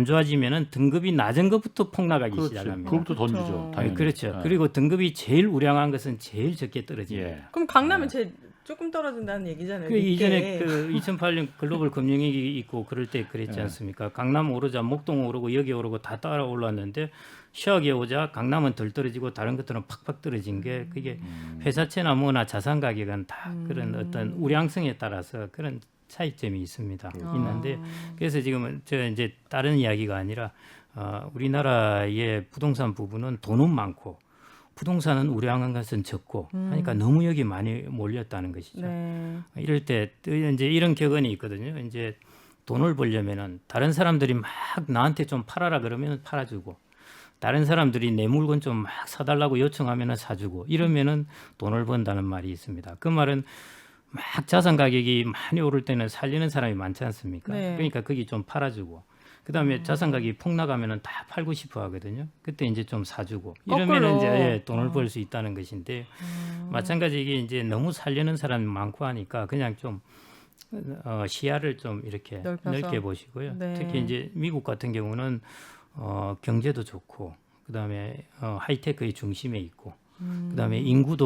좋아지면은 등급이 낮은 것부터 폭락하기 그렇죠. 시작합니다. 그것부터 던지죠. 그렇죠. 당연히. 네, 그렇죠. 예. 그리고 등급이 제일 우량한 것은 제일 적게 떨어집니다. 예. 그럼 강남은 제일 조금 떨어진다는 얘기잖아요. 그 밑에. 이전에 그 2008년 글로벌 금융위기 있고 그럴 때 그랬지 예. 않습니까? 강남 오르자 목동 오르고 여기 오르고 다 따라 올랐는데 시하게 오자 강남은 덜 떨어지고 다른 것들은 팍팍 떨어진 게 그게 회사채나 뭐나 자산 가격은 다 그런 어떤 우량성에 따라서 그런 차이점이 있습니다. 있는데 그래서 지금은 저 이제 다른 이야기가 아니라 우리나라의 부동산 부분은 돈은 많고 부동산은 우량한 것은 적고 하니까 너무 여기 많이 몰렸다는 것이죠. 네. 이럴 때 이제 이런 격언이 있거든요. 이제 돈을 벌려면은 다른 사람들이 막 나한테 좀 팔아라 그러면 팔아주고 다른 사람들이 내 물건 좀 막 사달라고 요청하면은 사주고 이러면은 돈을 번다는 말이 있습니다. 그 말은 막 자산 가격이 많이 오를 때는 살리는 사람이 많지 않습니까? 네. 그러니까 거기 좀 팔아주고 그다음에 자산 가격이 폭락하면은 다 팔고 싶어 하거든요. 그때 이제 좀 사주고 이러면은 이제 예, 돈을 벌 수 있다는 것인데 마찬가지 이게 이제 너무 살려는 사람이 많고 하니까 그냥 좀 시야를 좀 이렇게 넓혀서. 넓게 보시고요. 네. 특히 이제 미국 같은 경우는 경제도 좋고 그다음에 하이테크의 중심에 있고 그다음에 인구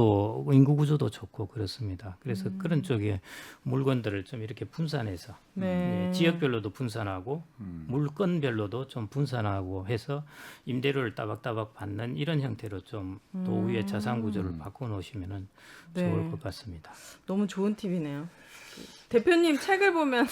구조도 좋고 그렇습니다. 그래서 그런 쪽에 물건들을 좀 이렇게 분산해서 네. 예, 지역별로도 분산하고 물건별로도 좀 분산하고 해서 임대료를 따박따박 받는 이런 형태로 좀 노후의 자산 구조를 바꿔 놓으시면은 네. 좋을 것 같습니다. 너무 좋은 팁이네요. 대표님 책을 보면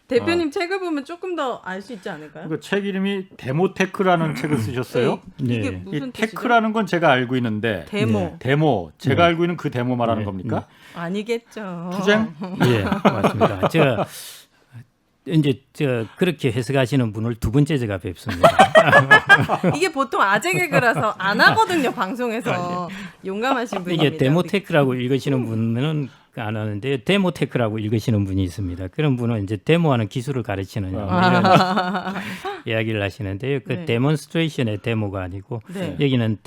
대표님 책을 보면 조금 더 알 수 있지 않을까요? 그 책 이름이 데모테크라는 책을 쓰셨어요. 네. 이게 네. 무슨 이 뜻이죠? 테크라는 건 제가 알고 있는데 데모 데모 제가 네. 알고 있는 그 데모 말하는 네. 겁니까? 아니겠죠. 투쟁? 예, 맞습니다. 제가 이제 그렇게 해석하시는 분을 두 번째 제가 뵙습니다. 이게 보통 아재 개그라서 안 하거든요 방송에서 용감하신 분입니다. 이게 데모테크라고 읽으시는 분은 안 하는데 데모테크라고 읽으시는 분이 있습니다. 그런 분은 이제 데모하는 기술을 가르치는 이런 이야기를 하시는데요. 그 네. 데몬스트레이션의 데모가 아니고 네. 여기는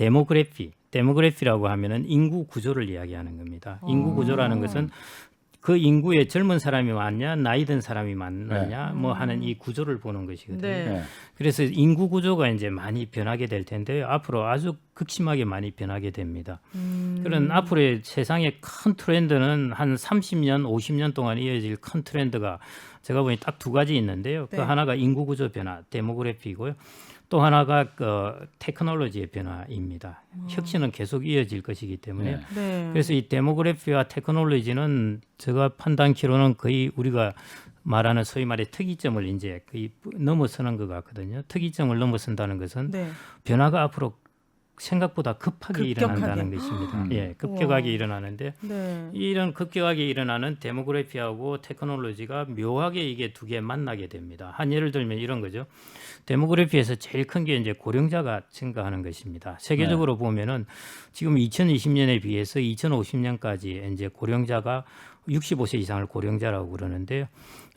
데모그래피라고 하면은 인구 구조를 이야기하는 겁니다. 인구 구조라는 것은 그 인구에 젊은 사람이 많냐, 나이 든 사람이 많느냐, 뭐 하는 이 구조를 보는 것이거든요. 네. 네. 그래서 인구 구조가 이제 많이 변하게 될 텐데요. 앞으로 아주 극심하게 많이 변하게 됩니다. 그런 앞으로의 세상의 큰 트렌드는 한 30년, 50년 동안 이어질 큰 트렌드가 제가 보니 딱 두 가지 있는데요. 네. 그 하나가 인구 구조 변화, 데모그래피고요. 또 하나가 그 테크놀로지의 변화입니다. 혁신은 계속 이어질 것이기 때문에 네. 네. 그래서 이 데모그래피와 테크놀로지는 제가 판단키로는 거의 우리가 말하는 소위 말해 특이점을 이제 거의 넘어서는 것 같거든요. 특이점을 넘어선다는 것은 네. 변화가 앞으로 생각보다 급하게 급격하게. 일어난다는 것입니다. 예, 급격하게 우와. 일어나는데 네. 이런 급격하게 일어나는 데모그래피하고 테크놀로지가 묘하게 이게 두 개 만나게 됩니다. 한 예를 들면 이런 거죠. 데모그래피에서 제일 큰 게 이제 고령자가 증가하는 것입니다. 세계적으로 보면은 지금 2020년에 비해서 2050년까지 이제 고령자가 65세 이상을 고령자라고 그러는데요.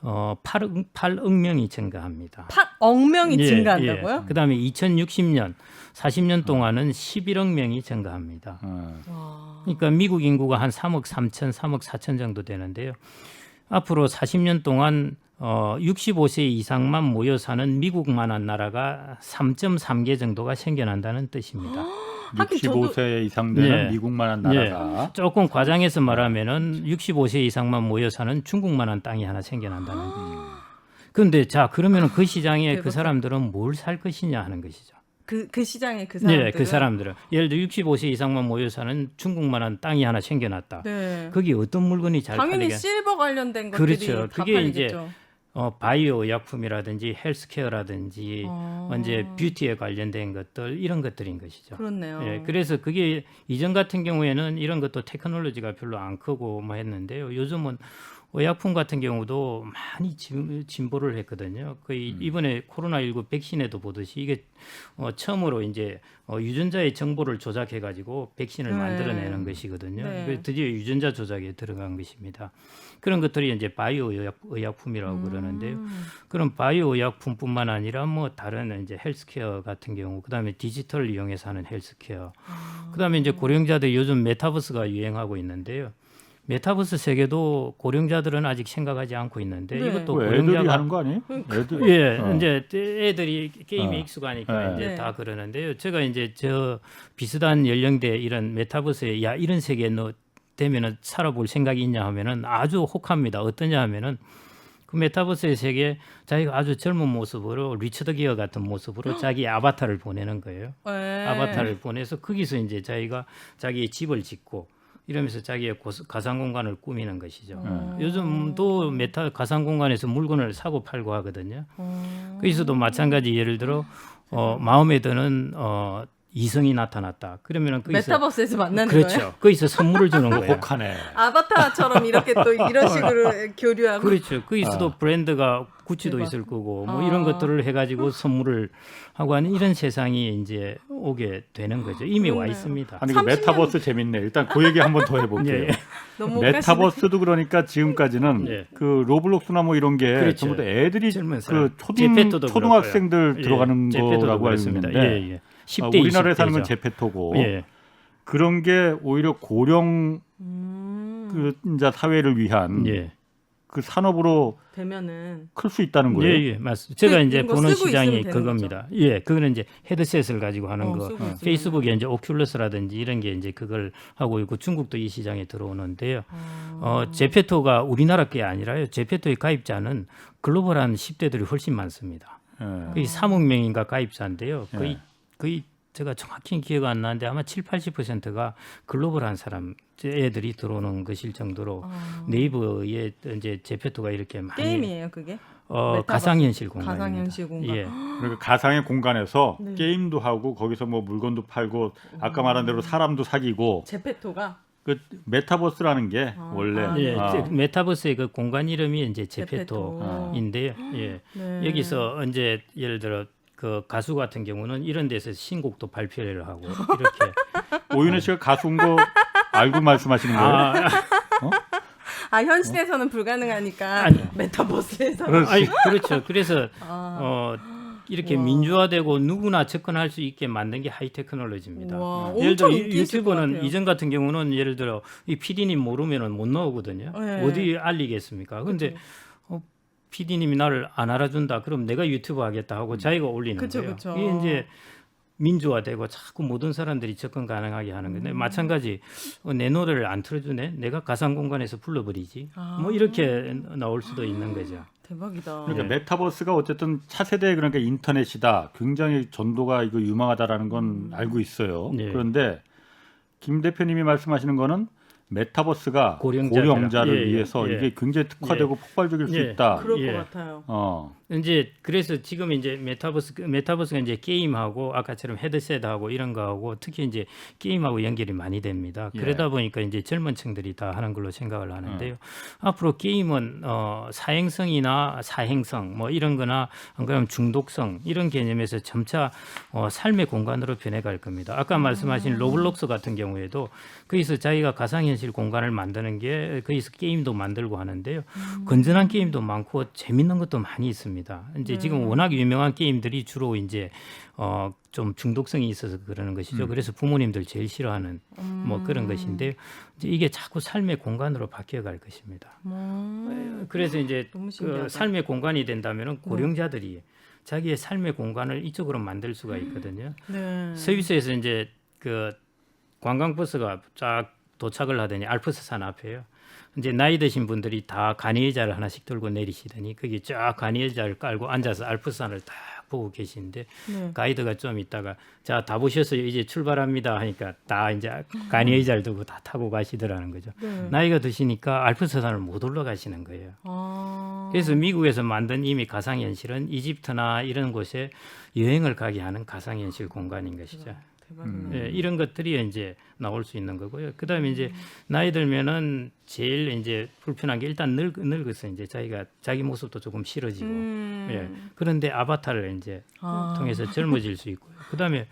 8억 명이 증가합니다. 8억 명이 예, 증가한다고요? 예. 그다음에 2060년 40년 동안은 11억 명이 증가합니다. 와. 그러니까 미국 인구가 한 3억 3천, 3억 4천 정도 되는데요. 앞으로 40년 동안 65세 이상만 모여 사는 미국만한 나라가 3.3개 정도가 생겨난다는 뜻입니다. 하긴 저도 65세 이상 되는 예. 미국만한 나라가 조금 과장해서 말하면은 65세 이상만 모여 사는 중국만한 땅이 하나 생겨난다는 거예요. 그런데 자 그러면은 그 시장에 그 대박. 사람들은 뭘 살 것이냐 하는 것이죠. 그 시장에 그 사람들. 네, 그 사람들은 예를 들어 65세 이상만 모여 사는 중국만한 땅이 하나 생겨났다. 네. 거기 어떤 물건이 잘 당연히 팔리게? 실버 관련된 것들이 그렇죠. 다 그게 팔리겠죠. 바이오 의약품이라든지 헬스케어라든지 이제 뷰티에 관련된 것들 이런 것들인 것이죠. 그렇네요. 예, 그래서 그게 이전 같은 경우에는 이런 것도 테크놀로지가 별로 안 크고 뭐 했는데요. 요즘은 의약품 같은 경우도 많이 진보를 했거든요. 거의 이번에 코로나19 백신에도 보듯이 이게 처음으로 이제 유전자의 정보를 조작해가지고 백신을 네. 만들어내는 것이거든요. 네. 드디어 유전자 조작에 들어간 것입니다. 그런 것들이 이제 바이오 의약품이라고 그러는데요. 그런 바이오 의약품뿐만 아니라 뭐 다른 이제 헬스케어 같은 경우, 그다음에 디지털을 이용해서 하는 헬스케어, 그다음에 이제 고령자들 요즘 메타버스가 유행하고 있는데요. 메타버스 세계도 고령자들은 아직 생각하지 않고 있는데 네. 이것도 그 애들이 고령자가 하는 거 아니에요? 애들. 예, 이제 애들이 게임에 익숙하니까 이제 네. 다 그러는데요. 제가 이제 저 비슷한 연령대 이런 메타버스에 야 이런 세계에 너 되면은 살아볼 생각이 있냐 하면은 아주 혹합니다. 어떠냐 하면은 그 메타버스의 세계에 자기가 아주 젊은 모습으로 리처드 기어 같은 모습으로 자기 아바타를 보내는 거예요. 네. 아바타를 보내서 거기서 이제 자기가 자기의 집을 짓고 이러면서 자기의 가상 공간을 꾸미는 것이죠. 요즘도 가상 공간에서 물건을 사고 팔고 하거든요. 거기서도 마찬가지 예를 들어 마음에 드는 이성이 나타났다. 그러면은 거기서 메타버스에서 만나는 그렇죠. 거예요? 거기서 선물을 주는 거예요. 혹하네. 아바타처럼 이렇게 또 이런 식으로 교류하고. 그렇죠. 거기서도 브랜드가 구찌도 대박. 있을 거고 뭐 이런 것들을 해가지고 선물을 하고 하는 이런 세상이 이제 오게 되는 거죠. 이미 와 그러네요. 있습니다. 아니 그 30년 메타버스 재밌네. 일단 그 얘기 한번 더 해볼게요. 예. 너무 메타버스도 그러니까 지금까지는 예. 그 로블록스나 뭐 이런 게 그렇죠. 전부 다 애들이 젊은 사람. 그 제페토도 초등학생들 그렇고요. 들어가는 예, 제페토도 거라고 알고 그렇습니다. 있는데 예, 예. 10대, 우리나라에 사는 20대죠. 건 제페토고 예. 그런 게 오히려 고령 그 인자 사회를 위한 예. 그 산업으로 되면은 클 수 있다는 거예요. 예, 예, 맞습니다. 제가 이제 이거 보는 쓰고 시장이 있으면 되는 그겁니다. 예, 그거는 이제 헤드셋을 가지고 하는 거. 쓰고 있으면 페이스북에 이제 오큘러스라든지 이런 게 이제 그걸 하고 있고 중국도 이 시장에 들어오는데요. 제페토가 우리나라 게 아니라요. 제페토의 가입자는 글로벌한 10대들이 훨씬 많습니다. 예. 거의 3억 명인가 가입자인데요. 예. 거의 제가 정확히 기억 안 나는데 아마 70~80%가 글로벌한 사람 애들이 들어오는 것일 정도로 네이버에 이제 제페토가 이렇게 많이 게임이에요, 그게? 메타버스. 가상현실 공간입니다. 가상현실 공간. 예. 그러니까 가상의 공간에서 네. 게임도 하고 거기서 뭐 물건도 팔고 아까 말한 대로 사람도 사귀고 제페토가 그 메타버스라는 게 원래 예, 아, 메타버스의 그 공간 이름이 이제 제페토. 제페토인데요. 예. 네. 여기서 이제 예를 들어 그 가수 같은 경우는 이런 데서 신곡도 발표를 하고 이렇게 오윤혜 씨가 가수인 거 알고 말씀하시는 거예요? 현실에서는 불가능하니까 아니. 메타버스에서 아니, 그렇죠. 그래서 아. 이렇게 와. 민주화되고 누구나 접근할 수 있게 만든 게 하이 테크놀로지입니다. 와, 예를 들어 엄청 인기 있을 것 유튜버는 같아요. 이전 같은 경우는 예를 들어 이 PD님 모르면은 못 나오거든요. 네. 어디 알리겠습니까? 근데 PD님이 나를 안 알아준다. 그럼 내가 유튜브 하겠다 하고 자기가 올리는 그쵸, 거예요. 그쵸. 이게 이제 민주화되고 자꾸 모든 사람들이 접근 가능하게 하는 건데 마찬가지 내 노래를 안 틀어주네. 내가 가상 공간에서 불러버리지. 뭐 이렇게 나올 수도 있는 거죠. 대박이다. 그러니까 예. 메타버스가 어쨌든 차세대 그러니까 인터넷이다. 굉장히 전도가 이거 유망하다라는 건 알고 있어요. 네. 그런데 김 대표님이 말씀하시는 거는 메타버스가 고령자들. 고령자를 예, 예, 위해서 예. 이게 굉장히 특화되고 폭발적일 수 예. 있다. 그럴 예. 것 같아요. 이제 그래서 지금 이제 메타버스가 이제 게임하고 아까처럼 헤드셋하고 이런 거하고 특히 이제 게임하고 연결이 많이 됩니다. 예. 그러다 보니까 이제 젊은 층들이 다 하는 걸로 생각을 하는데요. 앞으로 게임은 사행성이나 사행성 뭐 이런 거나 안 그러면 중독성 이런 개념에서 점차 삶의 공간으로 변해갈 겁니다. 아까 말씀하신 로블록스 같은 경우에도 거기서 자기가 가상현실 공간을 만드는 게 거기서 게임도 만들고 하는데요. 건전한 게임도 많고 재밌는 것도 많이 있습니다. 이제 지금 워낙 유명한 게임들이 주로 이제 좀 중독성이 있어서 그러는 것이죠. 그래서 부모님들 제일 싫어하는 뭐 그런 것인데 이제 이게 자꾸 삶의 공간으로 바뀌어갈 것입니다. 그래서 이제 너무 신기하다. 그 삶의 공간이 된다면은 고령자들이 자기의 삶의 공간을 이쪽으로 만들 수가 있거든요. 네. 스위스에서 이제 그 관광버스가 쫙 도착을 하더니 알프스산 앞에요. 이제 나이 드신 분들이 다 간이의자를 하나씩 들고 내리시더니 거기 쫙 간이의자를 깔고 앉아서 알프스산을 딱 보고 계시는데 네. 가이드가 좀 있다가 자 다 보셨어요 이제 출발합니다 하니까 다 이제 간이의자를 두고 다 타고 가시더라는 거죠. 네. 나이가 드시니까 알프스산을 못 올라가시는 거예요. 그래서 미국에서 만든 이미 가상현실은 이집트나 이런 곳에 여행을 가게 하는 가상현실 공간인 것이죠. 대박이네. 예, 이런 것들이 이제 나올 수 있는 거고요. 그다음에 이제 나이 들면은 제일 이제 불편한 게 일단 늙어서 이제 자기 모습도 조금 싫어지고, 예. 그런데 아바타를 이제 통해서 젊어질 수 있고요. 그다음에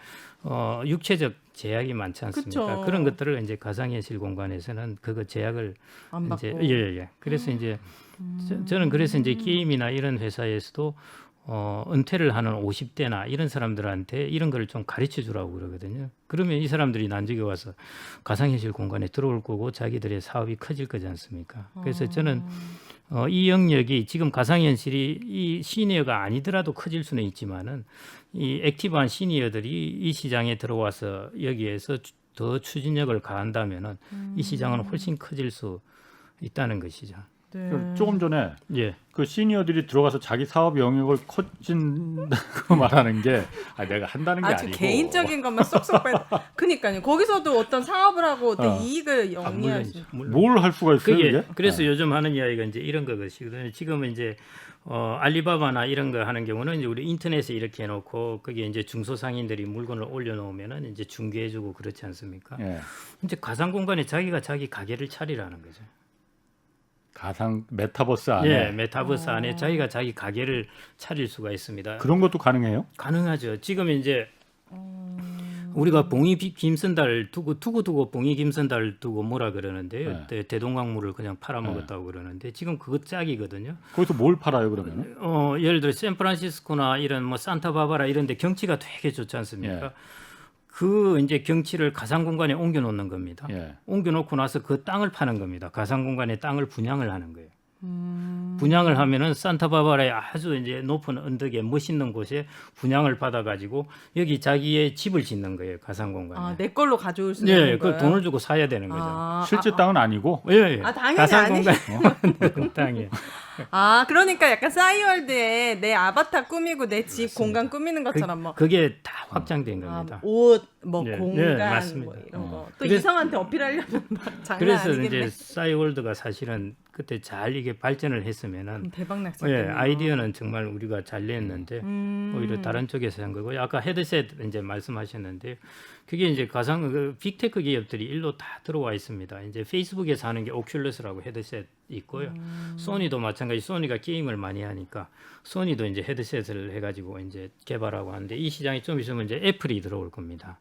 육체적 제약이 많지 않습니까? 그쵸. 그런 것들을 이제 가상현실 공간에서는 그거 제약을 안 받고. 이제 예. 그래서 이제 저는 그래서 이제 게임이나 이런 회사에서도 은퇴를 하는 50대나 이런 사람들한테 이런 거를 좀 가르쳐 주라고 그러거든요. 그러면 이 사람들이 나중에 와서 가상현실 공간에 들어올 거고 자기들의 사업이 커질 거지 않습니까? 그래서 저는 이 영역이 지금 가상현실이 이 시니어가 아니더라도 커질 수는 있지만은 이 액티브한 시니어들이 이 시장에 들어와서 여기에서 더 추진력을 가한다면은 이 시장은 훨씬 커질 수 있다는 것이죠. 네. 조금 전에 예. 그 시니어들이 들어가서 자기 사업 영역을 커진다고 말하는 게 내가 한다는 게 아주 아니고 개인적인 것만 쏙쏙 빼. 그니까요. 거기서도 어떤 사업을 하고 어떤 이익을 물론 영위할 수. 이제 물론. 뭘 할 수가 있어요 그게 이게? 그래서 요즘 하는 이야기가 이제 이런 거거든요. 지금은 이제 알리바바나 이런 거 하는 경우는 이제 우리 인터넷에 이렇게 해놓고 거기에 이제 중소상인들이 물건을 올려놓으면은 이제 중개해주고 그렇지 않습니까? 예. 이제 가상 공간에 자기가 자기 가게를 차리라는 거죠. 가상 메타버스 안에 예, 메타버스 안에 자기가 자기 가게를 차릴 수가 있습니다. 그런 것도 가능해요? 가능하죠. 지금 이제 우리가 봉이 김선달 두고 봉이 김선달 두고 뭐라 그러는데요. 대동강물을 그냥 팔아먹었다고 그러는데 지금 그거 짝이거든요. 거기서 뭘 팔아요 그러면은? 예를 들어 샌프란시스코나 이런 뭐 산타바바라 이런 데 경치가 되게 좋지 않습니까? 예. 그 이제 경치를 가상 공간에 옮겨 놓는 겁니다. 예. 옮겨 놓고 나서 그 땅을 파는 겁니다. 가상 공간에 땅을 분양을 하는 거예요. 분양을 하면은 산타바바라의 아주 이제 높은 언덕에 멋있는 곳에 분양을 받아 가지고 여기 자기의 집을 짓는 거예요. 가상 공간에. 아, 내 걸로 가져올 수 예, 있는 그 거예요. 돈을 주고 사야 되는 거죠. 실제 땅은 아니고 예, 예. 아, 당연히 가상 아니죠. 공간에 땅이에요. 아, 그러니까 약간 싸이월드에 내 아바타 꾸미고 내 집 공간 꾸미는 것처럼 뭐 그게 다 확장된 겁니다. 옷, 뭐 네, 공간, 네, 맞습니다. 뭐 이런 거. 또 그래서- 이성한테 어필하려면 막 장난 그래서 아니겠네. 이제 싸이월드가 사실은 그때 잘 이게 발전을 했으면은 그럼 대박 났을 예, 텐데. 아이디어는 정말 우리가 잘 냈는데 오히려 다른 쪽에서 한 거고요. 아까 헤드셋 이제 말씀하셨는데 그게 이제 가상 빅테크 기업들이 일로 다 들어와 있습니다. 이제 페이스북에서 하는 게 오큘러스라고 헤드셋 있고요. 소니도 마찬가지. 소니가 게임을 많이 하니까 소니도 이제 헤드셋을 해가지고 이제 개발하고 하는데 이 시장이 좀 있으면 이제 애플이 들어올 겁니다.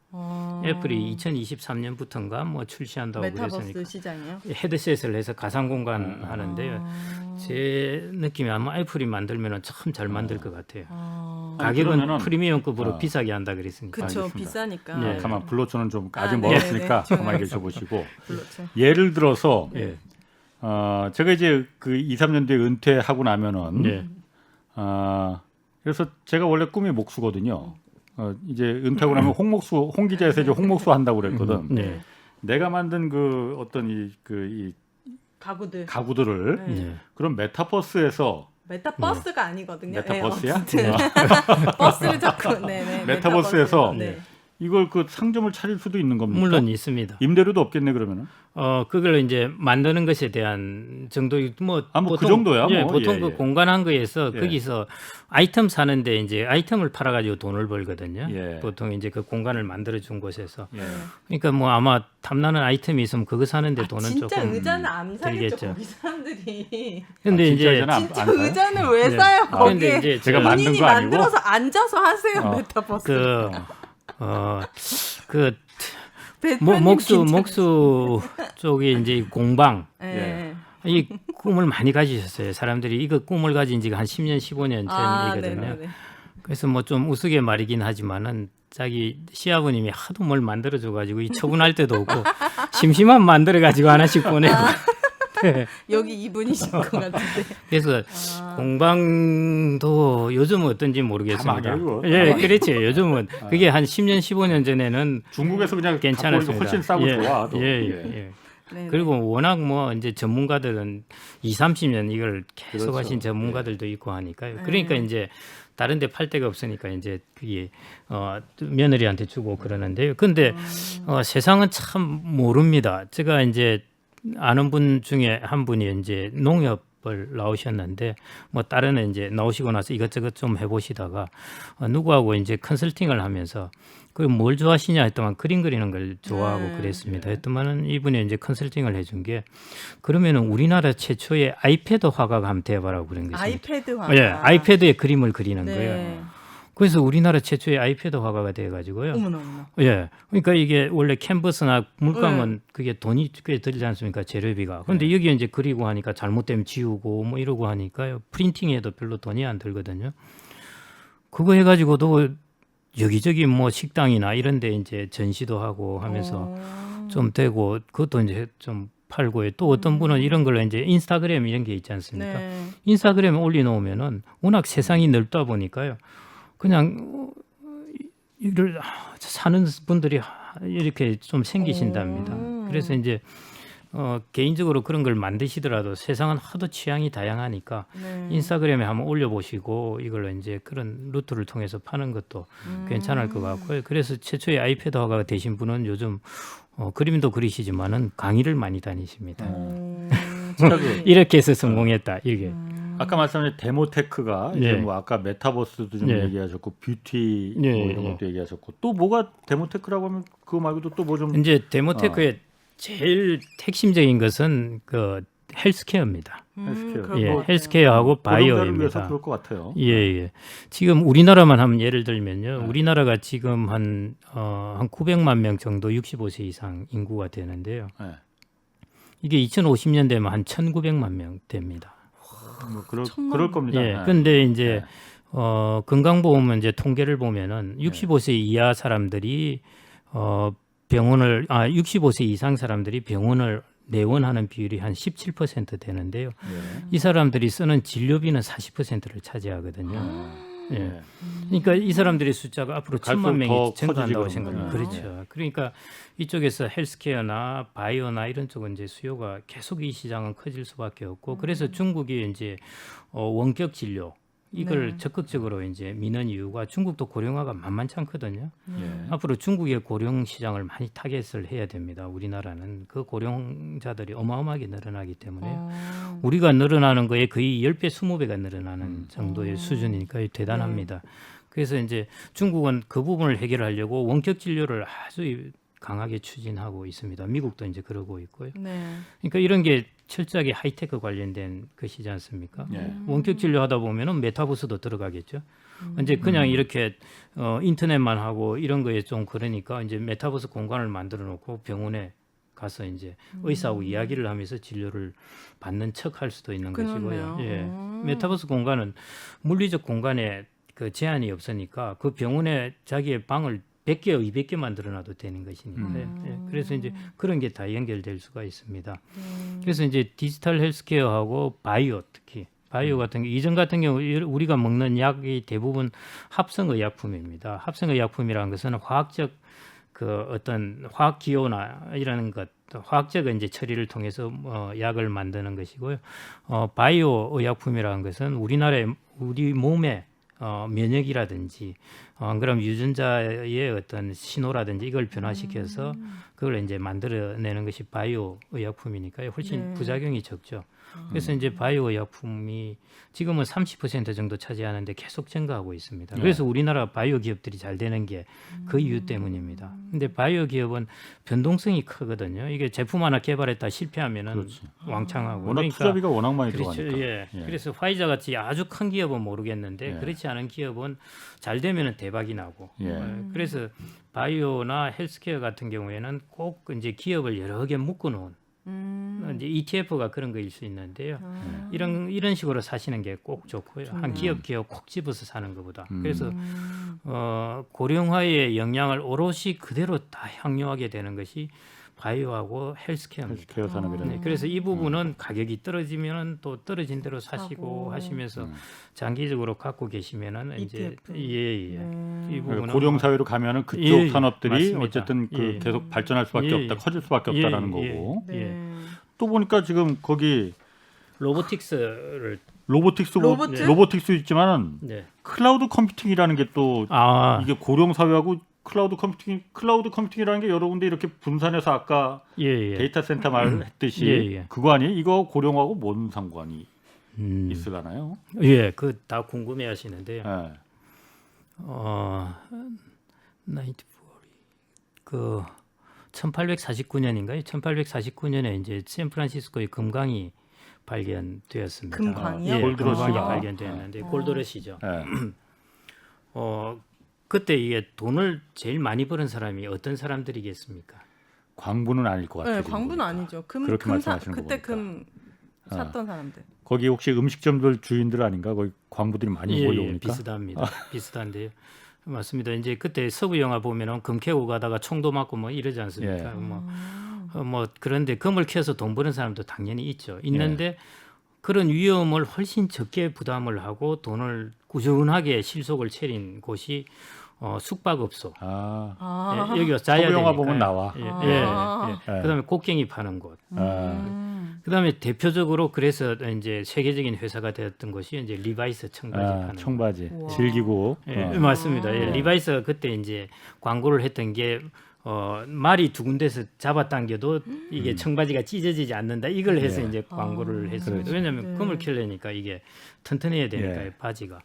애플이 2023년부터인가 뭐 출시한다고 메타버스 그랬으니까 시장이요? 헤드셋을 해서 가상 공간 하는데요. 제 느낌이 아마 애플이 만들면은 참 잘 만들 것 같아요. 가격은 그러면은- 프리미엄급으로 비싸게 한다 그랬으니까. 그쵸, 알겠습니다. 비싸니까. 네. 가만 불로초는 좀 아, 아직 네, 멀었으니까 네, 네. 가만히 계셔보시고 그렇죠. 예를 들어서 예. 제가 이제 그 2, 3년 뒤에 은퇴하고 나면은 예. 그래서 제가 원래 꿈이 목수거든요. 이제 은퇴하고 나면 홍 기자에서 이제 홍목수 한다고 그랬거든. 네. 내가 만든 그 어떤 이 가구들. 가구들을 네. 네. 그럼 메타버스에서 메타버스가 아니거든요. 메타버스야? 어쨌든. 버스를 자꾸 네네. 메타버스에서 네. 이걸 그 상점을 차릴 수도 있는 겁니까? 물론 있습니다. 임대료도 없겠네 그러면은. 그걸 이제 만드는 것에 대한 정도 뭐 그 정도야, 예, 뭐. 보통 예, 그 예. 공간한 거에서 예. 거기서 아이템 사는데 이제 아이템을 팔아 가지고 돈을 벌거든요. 예. 보통 이제 그 공간을 만들어 준 곳에서. 예. 그러니까 뭐 아마 탐나는 아이템이 있으면 그거 사는데 돈은 진짜 조금 의자는 안 사겠죠 들겠죠. 거기 사람들이. 근데 진짜 이제 의자는 진짜 안 사요? 의자는 왜 네. 사요 근데 거기에? 이제 제가 만든 본인이 거 아니고? 만들어서 앉아서 하세요 어. 메타버스. 그 대표님 목수 쪽에 이제 공방 예. 이 꿈을 많이 가지셨어요. 사람들이 이거 꿈을 가진 지가 한 10년, 15년 전이거든요. 네네네. 그래서 뭐 좀 우스개 말이긴 하지만은 자기 시아버님이 하도 뭘 만들어줘 가지고 이 처분할 때도 없고 심심한 만들어 가지고 하나씩 보내고. 네. 여기 이분이신 것 같은데. 그래서 공방도 요즘은 어떤지 모르겠습니다. 다 망해요, 그거. 예, 다 그렇죠. 요즘은 그게 한 10년, 15년 전에는 중국에서 그냥 괜찮았습니다. 훨씬 싸고 예, 좋아. 또. 예, 예. 예. 네네. 그리고 워낙 뭐 이제 전문가들은 2, 30년 이걸 계속 그렇죠. 하신 전문가들도 있고 하니까요. 그러니까 이제 다른 데 팔 데가 없으니까 이제 그게 며느리한테 주고 그러는데요. 근데 세상은 참 모릅니다. 제가 이제 아는 분 중에 한 분이 이제 농협 나오셨는데 뭐 다른 이제 나오시고 나서 이것저것 좀 해보시다가 누구하고 이제 컨설팅을 하면서 그 뭘 좋아하시냐 했더만 그림 그리는 걸 좋아하고 그랬습니다. 했더만은 이분이 이제 컨설팅을 해준 게 그러면은 우리나라 최초의 아이패드 화가가 한번 돼봐라고 그런 것입니다. 아이패드 화가. 예, 아이패드에 그림을 그리는 네. 거예요. 그래서 우리나라 최초의 아이패드 화가가 돼가지고요. 어머나. 예, 그러니까 이게 원래 캔버스나 물감은 그게 돈이 꽤 들지 않습니까? 재료비가. 그런데 여기 이제 그리고 하니까 잘못되면 지우고 뭐 이러고 하니까요. 프린팅에도 별로 돈이 안 들거든요. 그거 해가지고도 여기저기 뭐 식당이나 이런 데 이제 전시도 하고 하면서 좀 되고 그것도 이제 좀 팔고요. 또 어떤 분은 이런 걸로 이제 인스타그램 이런 게 있지 않습니까? 네. 인스타그램에 올려놓으면은 워낙 세상이 넓다 보니까요. 그냥 이를 사는 분들이 이렇게 좀 생기신답니다. 그래서 이제 개인적으로 그런 걸 만드시더라도 세상은 하도 취향이 다양하니까 네. 인스타그램에 한번 올려보시고 이걸로 이제 그런 루트를 통해서 파는 것도 괜찮을 것 같고요. 그래서 최초의 아이패드 화가가 되신 분은 요즘 그림도 그리시지만은 강의를 많이 다니십니다. 진짜 그 이렇게 해서 성공했다. 이게. 아까 말씀하신 데모테크가 이제 예. 뭐 아까 메타버스도 좀 예. 얘기하셨고 뷰티 예, 뭐 이런 예. 것도 얘기하셨고 또 뭐가 데모테크라고 하면 그거 말고도 또 뭐 좀 이제 데모테크의 제일 핵심적인 것은 그 헬스케어입니다. 헬스케어. 그럴 예, 것 같아요. 헬스케어하고 고령자를 위해서 바이오입니다. 그럴 것 같아요. 예, 예. 지금 우리나라만 하면 예를 들면요. 우리나라가 지금 한 900만 명 정도 65세 이상 인구가 되는데요. 네. 이게 2050년 되면 한 1,900만 명 됩니다. 뭐 그럴 겁니다. 예. 네. 근데 이제 네. 건강보험 이제 통계를 보면은 65세 이하 사람들이 병원을 65세 이상 사람들이 병원을 내원하는 비율이 한 17% 되는데요. 예. 이 사람들이 쓰는 진료비는 40%를 차지하거든요. 예. 예. 그러니까 이 사람들의 숫자가 앞으로 갈수록 1,000만 명이 더 증가한다고 커지지 생각합니다. 그러면. 그렇죠. 그러니까 이쪽에서 헬스케어나 바이오나 이런 쪽은 이제 수요가 계속 이 시장은 커질 수밖에 없고 그래서 중국이 이제 원격 진료 이걸 적극적으로 이제 미는 이유가 중국도 고령화가 만만치 않거든요. 예. 앞으로 중국의 고령 시장을 많이 타겟을 해야 됩니다. 우리나라는 그 고령자들이 어마어마하게 늘어나기 때문에 우리가 늘어나는 거에 거의 10배, 20배가 늘어나는 정도의 수준이니까 대단합니다. 그래서 이제 중국은 그 부분을 해결하려고 원격 진료를 아주 강하게 추진하고 있습니다. 미국도 이제 그러고 있고요. 네. 그러니까 이런 게 철저하게 하이테크 관련된 것이지 않습니까? 예. 원격 진료하다 보면은 메타버스도 들어가겠죠. 이제 그냥 이렇게 인터넷만 하고 이런 거에 좀 그러니까 이제 메타버스 공간을 만들어 놓고 병원에 가서 이제 의사하고 이야기를 하면서 진료를 받는 척할 수도 있는 그렇네요. 것이고요. 예. 메타버스 공간은 물리적 공간에 그 제한이 없으니까 그 병원에 자기의 방을 100개, 200개 만들어놔도 되는 것이니까. 예. 그래서 이제 그런 게 다 연결될 수가 있습니다. 그래서 이제 디지털 헬스케어하고 바이오 특히 바이오 같은 게 이전 같은 경우 우리가 먹는 약이 대부분 합성의약품입니다. 합성의약품이라는 것은 화학적 그 어떤 화학 기호나 이라는 것, 화학적 이제 처리를 통해서 약을 만드는 것이고요. 바이오 의약품이라는 것은 우리 몸에 면역이라든지 안 그럼 유전자의 어떤 신호라든지 이걸 변화시켜서 그걸 이제 만들어내는 것이 바이오 의약품이니까요. 훨씬 부작용이 적죠. 그래서 이제 바이오 의약품이 지금은 30% 정도 차지하는데 계속 증가하고 있습니다. 그래서 우리나라 바이오 기업들이 잘 되는 게 그 이유 때문입니다. 근데 바이오 기업은 변동성이 크거든요. 이게 제품 하나 개발했다 실패하면은 그렇지. 왕창하고 워낙 투자비가 워낙 많이 그렇죠. 들어가니까. 예. 예. 그래서 화이자 같이 아주 큰 기업은 모르겠는데 예. 그렇지 않은 기업은 잘 되면은 대박이 나고. 예. 그래서 바이오나 헬스케어 같은 경우에는 꼭 이제 기업을 여러 개 묶어 놓은 이제 ETF가 그런 거일 수 있는데요. 이런 식으로 사시는 게 꼭 좋고요. 한 기업 꼭 집어서 사는 것보다. 그래서 고령화의 영향을 오롯이 그대로 다 향유하게 되는 것이 바이오하고 헬스케어입니다. 헬스케어 산업이라는. 네, 그래서 이 부분은 가격이 떨어지면 또 떨어진 대로 사시고 하시면서 장기적으로 갖고 계시면은 이제 ETF. 이 부분은 고령 사회로 가면은 그쪽 예, 산업들이 맞습니다. 어쨌든 그 예. 계속 발전할 수밖에 예, 없다, 커질 수밖에 예, 없다라는 예. 거고. 네. 또 보니까 지금 거기 로보틱스를 로보틱스 있지만은 네. 클라우드 컴퓨팅이라는 게 또 이게 고령 사회하고 클라우드 컴퓨팅이라는 게 여러 군데 이렇게 분산해서 아까 예. 데이터 센터 말했듯이 예. 그거 아니에요? 이거 고령하고 뭔 상관이 있으려나요? 예, 그 다 궁금해하시는데요. 예. 94, 그 1849년인가요? 1849년에 이제 샌프란시스코의 금광이 발견되었습니다. 금광이요? 예, 골드러시가. 금광이 발견되었는데 골드러시죠. 예. 그때 이게 돈을 제일 많이 버는 사람이 어떤 사람들이겠습니까? 광부는 아닐 것 같아요. 네, 지금 광부는 보니까. 아니죠. 그렇게 말씀하시는 거 그때 보니까. 금 샀던 사람들. 거기 혹시 음식점들 주인들 아닌가? 거기 광부들이 많이 예, 몰려오니까. 비슷합니다. 비슷한데요. 맞습니다. 이제 그때 서부 영화 보면은 금 캐고 가다가 총도 맞고 뭐 이러지 않습니까? 예. 뭐 그런데 금을 캐서 돈 버는 사람도 당연히 있죠. 있는데 예. 그런 위험을 훨씬 적게 부담을 하고 돈을 꾸준하게 실속을 차린 곳이 숙박업소. 아, 예, 여기가 짜야 서부 영화 되니까요. 보면 나와. 예, 아. 예. 그다음에 곡괭이 파는 곳. 그다음에 대표적으로 그래서 이제 세계적인 회사가 되었던 것이 이제 리바이스 청바지 파는 청바지 우와. 질기고. 예, 맞습니다. 예, 리바이스가 그때 이제 광고를 했던 게 말이 두 군데서 잡아당겨도 이게 청바지가 찢어지지 않는다. 이걸 해서 예. 이제 광고를 했습니다. 그렇죠. 왜냐하면 네. 금을 켜려니까 이게 튼튼해야 되니까 예. 바지가.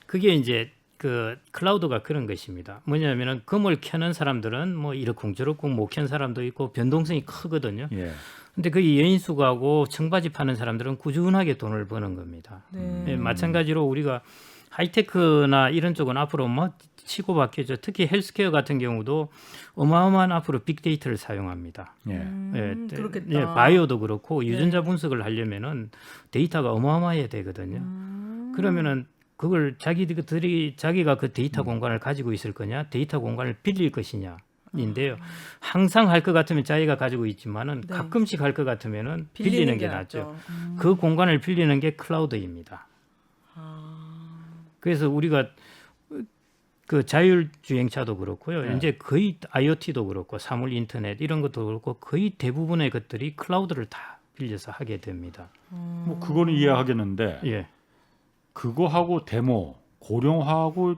그게 이제 그 클라우드가 그런 것입니다. 뭐냐면은 금을 켜는 사람들은 뭐 이러쿵저러쿵 못 켠 사람도 있고 변동성이 크거든요. 예. 근데 그 여인수가하고 청바지 파는 사람들은 꾸준하게 돈을 버는 겁니다. 네. 예, 마찬가지로 우리가 하이테크나 이런 쪽은 앞으로 뭐 치고 바뀌죠. 특히 헬스케어 같은 경우도 어마어마한 앞으로 빅데이터를 사용합니다. 예. 그렇겠다. 예, 바이오도 그렇고 유전자 분석을 하려면은 데이터가 어마어마해야 되거든요. 그러면은 그걸 자기가 그 데이터 공간을 가지고 있을 거냐, 데이터 공간을 빌릴 것이냐. 인데요. 항상 할 것 같으면 자기가 가지고 있지만은 네. 가끔씩 할 것 같으면은 빌리는 게 낫죠. 그 공간을 빌리는 게 클라우드입니다. 그래서 우리가 그 자율주행차도 그렇고요. 네. 이제 거의 IoT도 그렇고 사물 인터넷 이런 것도 그렇고 거의 대부분의 것들이 클라우드를 다 빌려서 하게 됩니다. 뭐 그거는 이해하겠는데 예. 그거하고 데모 고령화하고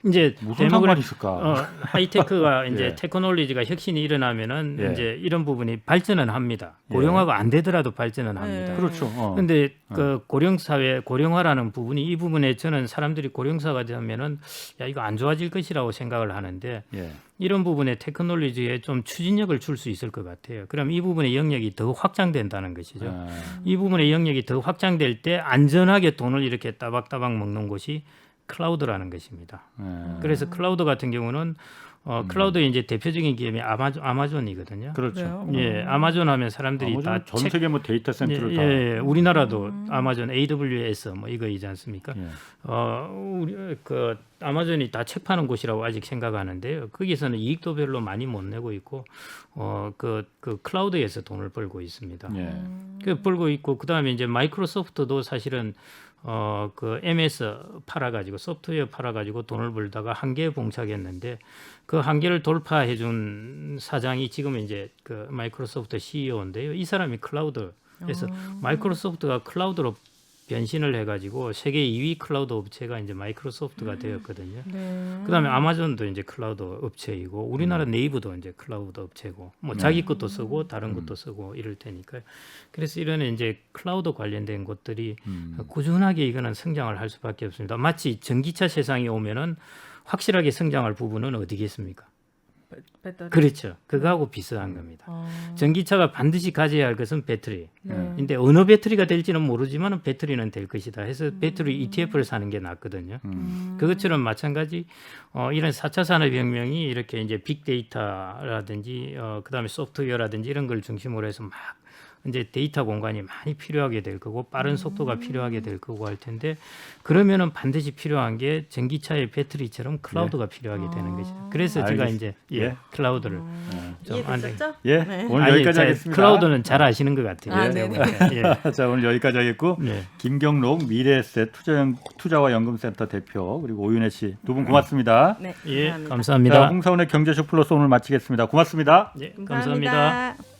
이제 무슨 상관이 있을까? 하이테크가 이제 예. 테크놀로지가 혁신이 일어나면은 예. 이제 이런 부분이 발전은 합니다. 예. 고령화가 안 되더라도 발전은 합니다. 네. 그렇죠. 근데 그 고령사회 고령화라는 부분이 이 부분에 저는 사람들이 고령사가 되면은 야 이거 안 좋아질 것이라고 생각을 하는데 예. 이런 부분에 테크놀로지에 좀 추진력을 줄 수 있을 것 같아요. 그럼 이 부분의 영역이 더 확장된다는 것이죠. 아, 이 부분의 영역이 더 확장될 때 안전하게 돈을 이렇게 따박따박 먹는 곳이 클라우드라는 것입니다. 예. 그래서 클라우드 같은 경우는 클라우드의 이제 대표적인 기업이 아마존이거든요. 그렇죠. 그래요? 예, 아마존 하면 사람들이 아마존 다 전 세계 뭐 데이터 센터를 다. 예, 우리나라도 아마존 AWS 뭐 이거이지 않습니까? 예. 우리 그 아마존이 다 책 파는 곳이라고 아직 생각하는데요. 거기서는 이익도 별로 많이 못 내고 있고 그 클라우드에서 돈을 벌고 있습니다. 예. 그 벌고 있고 그다음에 이제 마이크로소프트도 사실은 그 MS 팔아가지고 소프트웨어 팔아가지고 돈을 벌다가 한계에 봉착했는데 그 한계를 돌파해준 사장이 지금 이제 그 마이크로소프트 CEO인데요. 이 사람이 클라우드에서 마이크로소프트가 클라우드로 변신을 해가지고 세계 2위 클라우드 업체가 이제 마이크로소프트가 되었거든요. 네. 그다음에 아마존도 이제 클라우드 업체이고 우리나라 네이버도 이제 클라우드 업체고 뭐 자기 것도 쓰고 다른 것도 쓰고 이럴 테니까요. 그래서 이런 이제 클라우드 관련된 것들이 꾸준하게 이거는 성장을 할 수밖에 없습니다. 마치 전기차 세상에 오면은 확실하게 성장할 부분은 어디겠습니까? 배터리. 그렇죠. 그거하고 비슷한 겁니다. 전기차가 반드시 가져야 할 것은 배터리. 네. 근데 어느 배터리가 될지는 모르지만 배터리는 될 것이다 해서 배터리 ETF를 사는 게 낫거든요. 그것처럼 마찬가지 이런 4차 산업혁명이 이렇게 이제 빅데이터라든지 그다음에 소프트웨어라든지 이런 걸 중심으로 해서 막 이제 데이터 공간이 많이 필요하게 될 거고 빠른 속도가 필요하게 될 거고 할 텐데 그러면은 반드시 필요한 게 전기차의 배터리처럼 클라우드가 필요하게 되는 거죠. 그래서 제가 이제 예. 클라우드를 좀 이해되셨죠? 예. 네. 오늘 여기까지 하겠습니다. 클라우드는 잘 아시는 것 같아요. 아, 제가 네네. 보니까. 예. 자, 오늘 여기까지 하겠고 네. 김경록 미래에셋 투자와 연금센터 대표 그리고 오윤혜 씨 두 분 고맙습니다. 네. 예, 감사합니다. 감사합니다. 자, 홍사원의 경제쇼 플러스 오늘 마치겠습니다. 고맙습니다. 예, 감사합니다. 감사합니다.